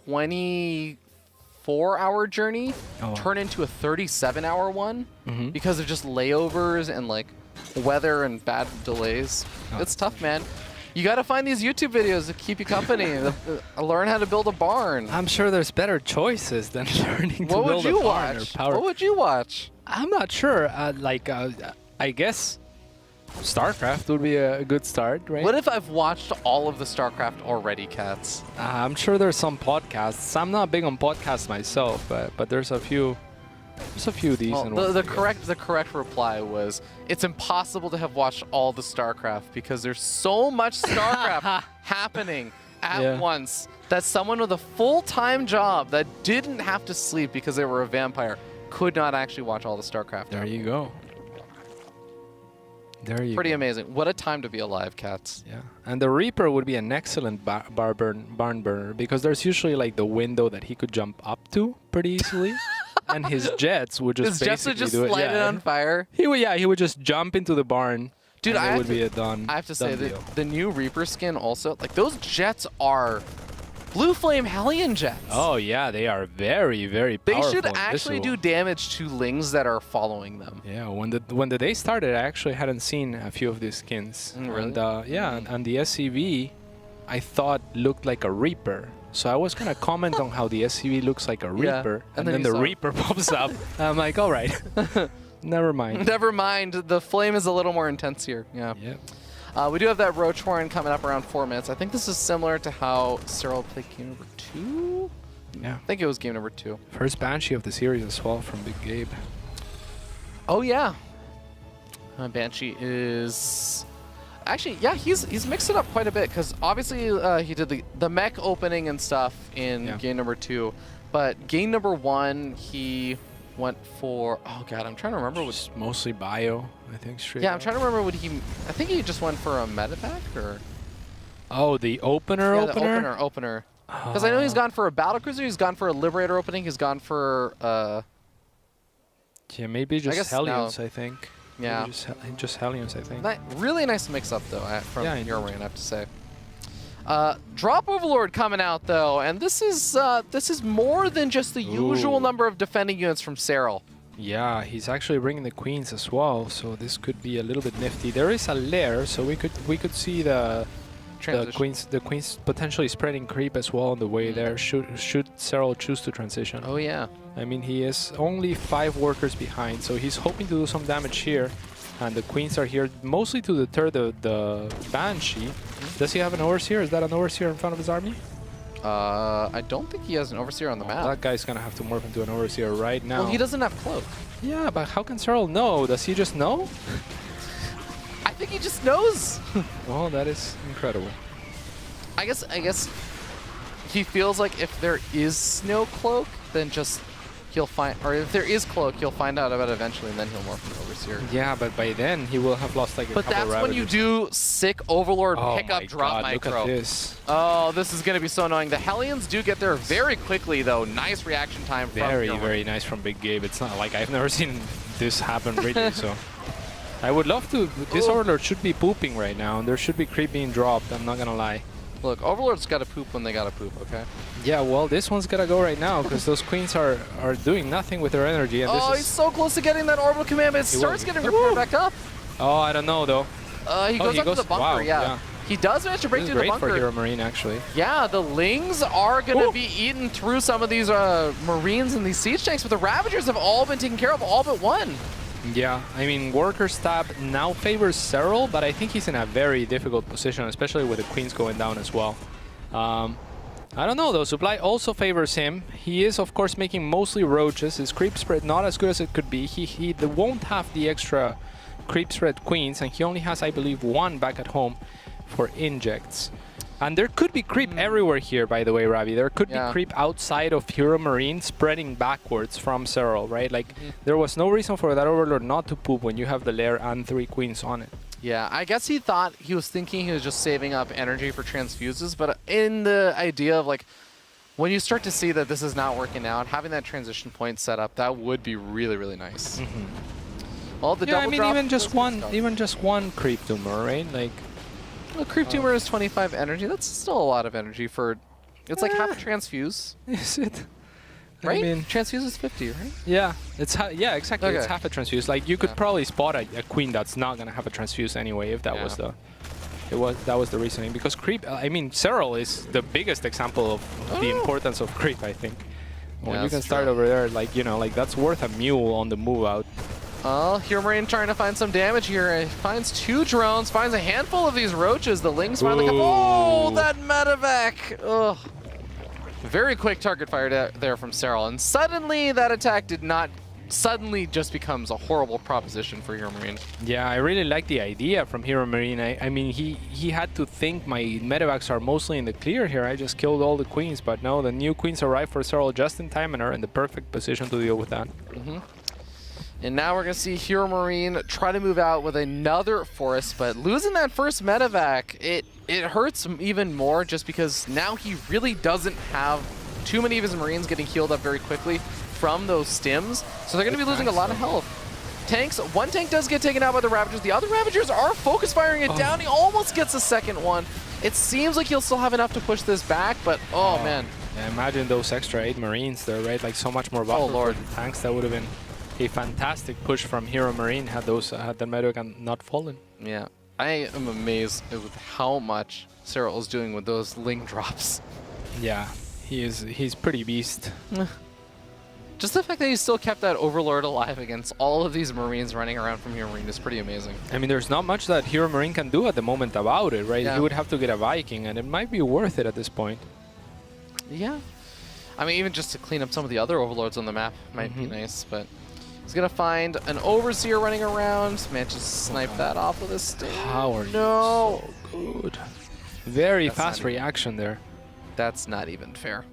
[SPEAKER 1] 24-hour journey turn into a 37-hour one because of just layovers and like weather and bad delays. It's tough, man. You got to find these YouTube videos to keep you company. Learn how to build a barn.
[SPEAKER 2] I'm sure there's better choices than learning to build a barn or power.
[SPEAKER 1] What would you watch?
[SPEAKER 2] I'm not sure. I guess StarCraft would be a good start, right?
[SPEAKER 1] What if I've watched all of the StarCraft already, Cats?
[SPEAKER 2] I'm sure there's some podcasts. I'm not big on podcasts myself, but there's a few. There's a few decent ones.
[SPEAKER 1] The correct reply was, it's impossible to have watched all the StarCraft because there's so much StarCraft happening at once that someone with a full-time job that didn't have to sleep because they were a vampire could not actually watch all the StarCraft.
[SPEAKER 2] There you go.
[SPEAKER 1] Pretty amazing. What a time to be alive, Cats.
[SPEAKER 2] Yeah. And the Reaper would be an excellent barn burner because there's usually like the window that he could jump up to pretty easily. And his jets would just
[SPEAKER 1] light it on fire.
[SPEAKER 2] He would just jump into the barn.
[SPEAKER 1] Dude,
[SPEAKER 2] it would be a done.
[SPEAKER 1] I have to say that the new Reaper skin also, like those jets are Blue Flame Hellion jets.
[SPEAKER 2] Oh yeah, they are very, very powerful.
[SPEAKER 1] They should actually do damage to lings that are following them.
[SPEAKER 2] Yeah, when the day started, I actually hadn't seen a few of these skins.
[SPEAKER 1] Really?
[SPEAKER 2] And and the SCV, I thought looked like a Reaper. So I was gonna comment on how the SCV looks like a Reaper, and then the Reaper pops up. I'm like, all right, never mind.
[SPEAKER 1] Never mind. The flame is a little more intense here. Yeah. We do have that Roach Warren coming up around 4 minutes. I think this is similar to how Serral played game number 2.
[SPEAKER 2] Yeah.
[SPEAKER 1] I think it was game number 2.
[SPEAKER 2] First Banshee of the series as well from Big Gabe.
[SPEAKER 1] Oh yeah. Banshee is. Actually, yeah, he's mixed it up quite a bit because obviously he did the mech opening and stuff in game number 2, but game number 1 he went for... Oh, God, I'm trying to remember.
[SPEAKER 2] It's mostly bio, I think, straight
[SPEAKER 1] Yeah, I'm
[SPEAKER 2] up.
[SPEAKER 1] trying to remember what he... I think he just went for a medevac, or...
[SPEAKER 2] Oh, the opener
[SPEAKER 1] Yeah,
[SPEAKER 2] opener?
[SPEAKER 1] the opener. Because I know he's gone for a battlecruiser, he's gone for a Liberator opening, he's gone for...
[SPEAKER 2] Yeah, maybe just Hellions, I think.
[SPEAKER 1] Yeah.
[SPEAKER 2] Maybe just Hellions, I think.
[SPEAKER 1] Really nice mix-up, though, from HeroMarine, I have to say. Drop Overlord coming out, though, and this is more than just the usual number of defending units from Serral.
[SPEAKER 2] Yeah, he's actually bringing the queens as well, so this could be a little bit nifty. There is a lair, so we could see the queens potentially spreading creep as well on the way there. Should Serral choose to transition?
[SPEAKER 1] Oh yeah.
[SPEAKER 2] I mean, he is only 5 workers behind, so he's hoping to do some damage here. And the queens are here mostly to deter the Banshee. Does he have an overseer? Is that an overseer in front of his army?
[SPEAKER 1] I don't think he has an overseer on the map.
[SPEAKER 2] That guy's gonna have to morph into an overseer right now.
[SPEAKER 1] Well, he doesn't have cloak.
[SPEAKER 2] Yeah, but how can Serral know? Does he just know?
[SPEAKER 1] I think he just knows.
[SPEAKER 2] Well, that is incredible.
[SPEAKER 1] I guess he feels like if there is no cloak, then just he'll find, or if there is cloak, he'll find out about it eventually, and then he'll morph into overseer.
[SPEAKER 2] Yeah, but by then he will have lost like a couple
[SPEAKER 1] But that's
[SPEAKER 2] Ravagers.
[SPEAKER 1] when you do sick Overlord pickup drop
[SPEAKER 2] God,
[SPEAKER 1] micro.
[SPEAKER 2] Look at this.
[SPEAKER 1] Oh, this is gonna be so annoying. The Hellions do get there very quickly, though. Nice reaction time.
[SPEAKER 2] Very nice from Big Gabe. It's not like I've never seen this happen really. So I would love to. This Overlord should be pooping right now, and there should be creep being dropped. I'm not gonna lie.
[SPEAKER 1] Look, Overlord's got to poop when they got to poop, okay?
[SPEAKER 2] Yeah, well, this one's gotta go right now because those queens are doing nothing with their energy. And
[SPEAKER 1] he's so close to getting that orbital command, but it starts getting repaired back up.
[SPEAKER 2] Oh, I don't know though.
[SPEAKER 1] He goes up to the bunker,
[SPEAKER 2] wow,
[SPEAKER 1] yeah. He does manage to break through the bunker.
[SPEAKER 2] Great for HeroMarine, actually.
[SPEAKER 1] Yeah, the Lings are going to be eaten through some of these Marines and these siege tanks, but the Ravagers have all been taken care of, all but one.
[SPEAKER 2] Yeah, I mean, Worker Stab now favors Serral, but I think he's in a very difficult position, especially with the queens going down as well. I don't know though, Supply also favors him. He is of course making mostly roaches. His creep spread not as good as it could be. He won't have the extra creep spread queens, and he only has, I believe, 1 back at home for injects. And there could be creep everywhere here, by the way, Ravi. There could be creep outside of HeroMarine spreading backwards from Serral, right? Like, there was no reason for that Overlord not to poop when you have the lair and 3 queens on it.
[SPEAKER 1] Yeah, I guess he was thinking he was just saving up energy for transfuses, but in the idea of like, when you start to see that this is not working out, having that transition point set up, that would be really, really nice. Well, the double drop,
[SPEAKER 2] even just one creep tumor, right? Like,
[SPEAKER 1] well, creep tumor is 25 energy. That's still a lot of energy for. It's like half a transfuse.
[SPEAKER 2] Is it?
[SPEAKER 1] Right?
[SPEAKER 2] I mean,
[SPEAKER 1] transfuse is 50, right?
[SPEAKER 2] Yeah, yeah, exactly.
[SPEAKER 1] Okay.
[SPEAKER 2] It's half a transfuse. Like, you could probably spot a queen that's not gonna have a transfuse anyway if that was the reasoning. Because creep, I mean, Serral is the biggest example of the importance of creep, I think. When you can start over there, like, you know, like that's worth a mule on the move out.
[SPEAKER 1] HeroMarine trying to find some damage here. He finds 2 drones, finds a handful of these roaches. The Lings finally come. Oh, that medevac! Ugh. Very quick target fire there from Serral, and suddenly that attack suddenly just becomes a horrible proposition for HeroMarine.
[SPEAKER 2] Yeah, I really like the idea from HeroMarine. I mean, he had to think my medevacs are mostly in the clear here. I just killed all the queens, but no, the new queens arrive for Serral just in time and are in the perfect position to deal with that.
[SPEAKER 1] And now we're going to see HeroMarine try to move out with another forest, but losing that first medevac, it hurts even more just because now he really doesn't have too many of his Marines getting healed up very quickly from those stims. So they're going to be losing a lot of health. Tanks, 1 tank does get taken out by the Ravagers. The other Ravagers are focus firing it down. He almost gets a second one. It seems like he'll still have enough to push this back, but oh man.
[SPEAKER 2] Yeah, imagine those extra 8 Marines there, right? Like so much more buffer for the tanks. That would have been a fantastic push from HeroMarine had the medevac not fallen.
[SPEAKER 1] Yeah, I am amazed with how much Serral is doing with those Ling drops.
[SPEAKER 2] Yeah, he's pretty beast.
[SPEAKER 1] Just the fact that he still kept that Overlord alive against all of these Marines running around from HeroMarine is pretty amazing.
[SPEAKER 2] I mean, there's not much that HeroMarine can do at the moment about it, right?
[SPEAKER 1] Yeah.
[SPEAKER 2] He would have to get a Viking, and it might be worth it at this point.
[SPEAKER 1] Yeah. I mean, even just to clean up some of the other Overlords on the map might be nice, but he's going to find an Overseer running around. Managed to snipe that off with a sting.
[SPEAKER 2] How are you so good? Very fast reaction there.
[SPEAKER 1] That's not even fair.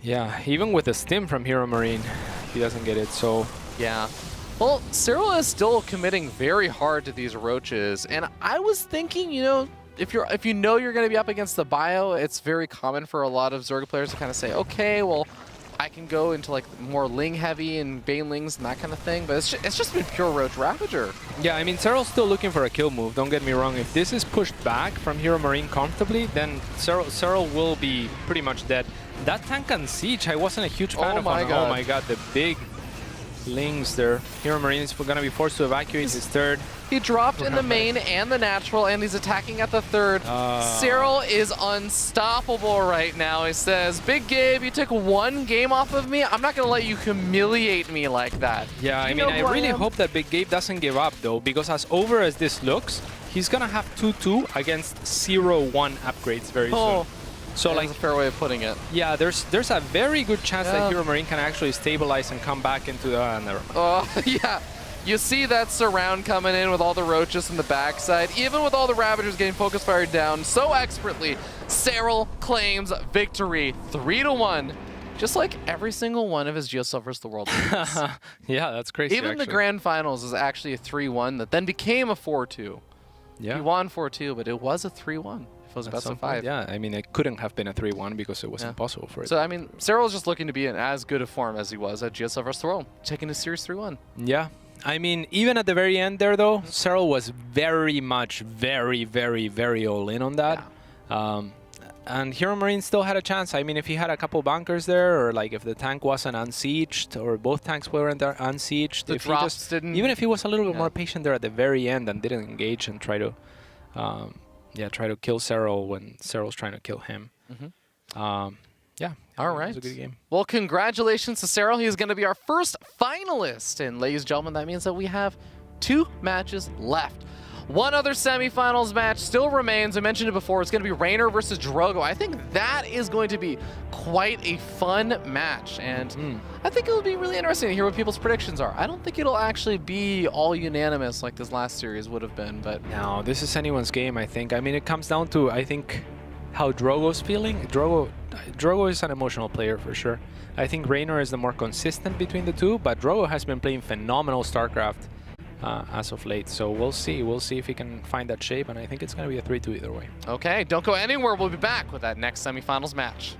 [SPEAKER 2] Yeah, even with a stim from HeroMarine, he doesn't get it. So
[SPEAKER 1] yeah. Well, Serral is still committing very hard to these roaches, and I was thinking, you know, if you know you're going to be up against the bio, it's very common for a lot of Zerg players to kind of say, okay, well, I can go into like more Ling heavy and Banelings and that kind of thing, but it's just been pure Roach Ravager.
[SPEAKER 2] yeah, I mean, Serral's still looking for a kill move. Don't get me wrong. If this is pushed back from HeroMarine comfortably, then Serral will be pretty much dead. That tank on Siege, I wasn't a huge fan of.
[SPEAKER 1] My God.
[SPEAKER 2] Oh my God, the big Lings there. HeroMarine is going to be forced to evacuate his third.
[SPEAKER 1] He dropped in the main and the natural, and he's attacking at the third. Serral is unstoppable right now. He says, Big Gabe, you took one game off of me. I'm not going to let you humiliate me like that.
[SPEAKER 2] Yeah, I mean, I really hope that Big Gabe doesn't give up, though, because as over as this looks, he's going to have 2-2 against 0-1 upgrades very soon. So
[SPEAKER 1] that's a fair way of putting it.
[SPEAKER 2] Yeah, there's a very good chance that HeroMarine can actually stabilize and come back into the... never mind.
[SPEAKER 1] Oh, yeah. You see that surround coming in with all the roaches in the backside, even with all the Ravagers getting focus fired down so expertly. Serral claims victory, 3-1. Just like every single one of his GSL vs. the World Leagues.
[SPEAKER 2] Yeah, that's crazy.
[SPEAKER 1] Even the Grand Finals is actually a 3-1 that then became a 4-2.
[SPEAKER 2] Yeah.
[SPEAKER 1] He won 4-2, but it was a 3-1. It was best of 5.
[SPEAKER 2] Yeah, I mean, it couldn't have been a 3-1 because it was impossible for it.
[SPEAKER 1] So, I mean, Serral's just looking to be in as good a form as he was at GSL vs. the World, taking a series 3-1.
[SPEAKER 2] Yeah. I mean, even at the very end there, though, Serral was very much, very, very, very all in on that. Yeah. And HeroMarine still had a chance. I mean, if he had a couple bunkers there, or like if the tank wasn't unsieged, or both tanks weren't unsieged,
[SPEAKER 1] the
[SPEAKER 2] if he
[SPEAKER 1] drops
[SPEAKER 2] just
[SPEAKER 1] didn't...
[SPEAKER 2] even if he was a little bit more patient there at the very end and didn't engage and try to try to kill Serral when Serral's trying to kill him. Yeah.
[SPEAKER 1] All right.
[SPEAKER 2] It was a good game.
[SPEAKER 1] Well, congratulations to Serral. He's going to be our first finalist. And ladies and gentlemen, that means that we have 2 matches left. One other semifinals match still remains. I mentioned it before. It's going to be Raynor versus Drogo. I think that is going to be quite a fun match. And I think it'll be really interesting to hear what people's predictions are. I don't think it'll actually be all unanimous like this last series would have been. But
[SPEAKER 2] no, this is anyone's game, I think. I mean, it comes down to, I think, how Drogo's feeling. Drogo is an emotional player for sure. I think Raynor is the more consistent between the two, but Drogo has been playing phenomenal StarCraft as of late. So we'll see. We'll see if he can find that shape, and I think it's going to be a 3-2 either way.
[SPEAKER 1] Okay, don't go anywhere. We'll be back with that next semifinals match.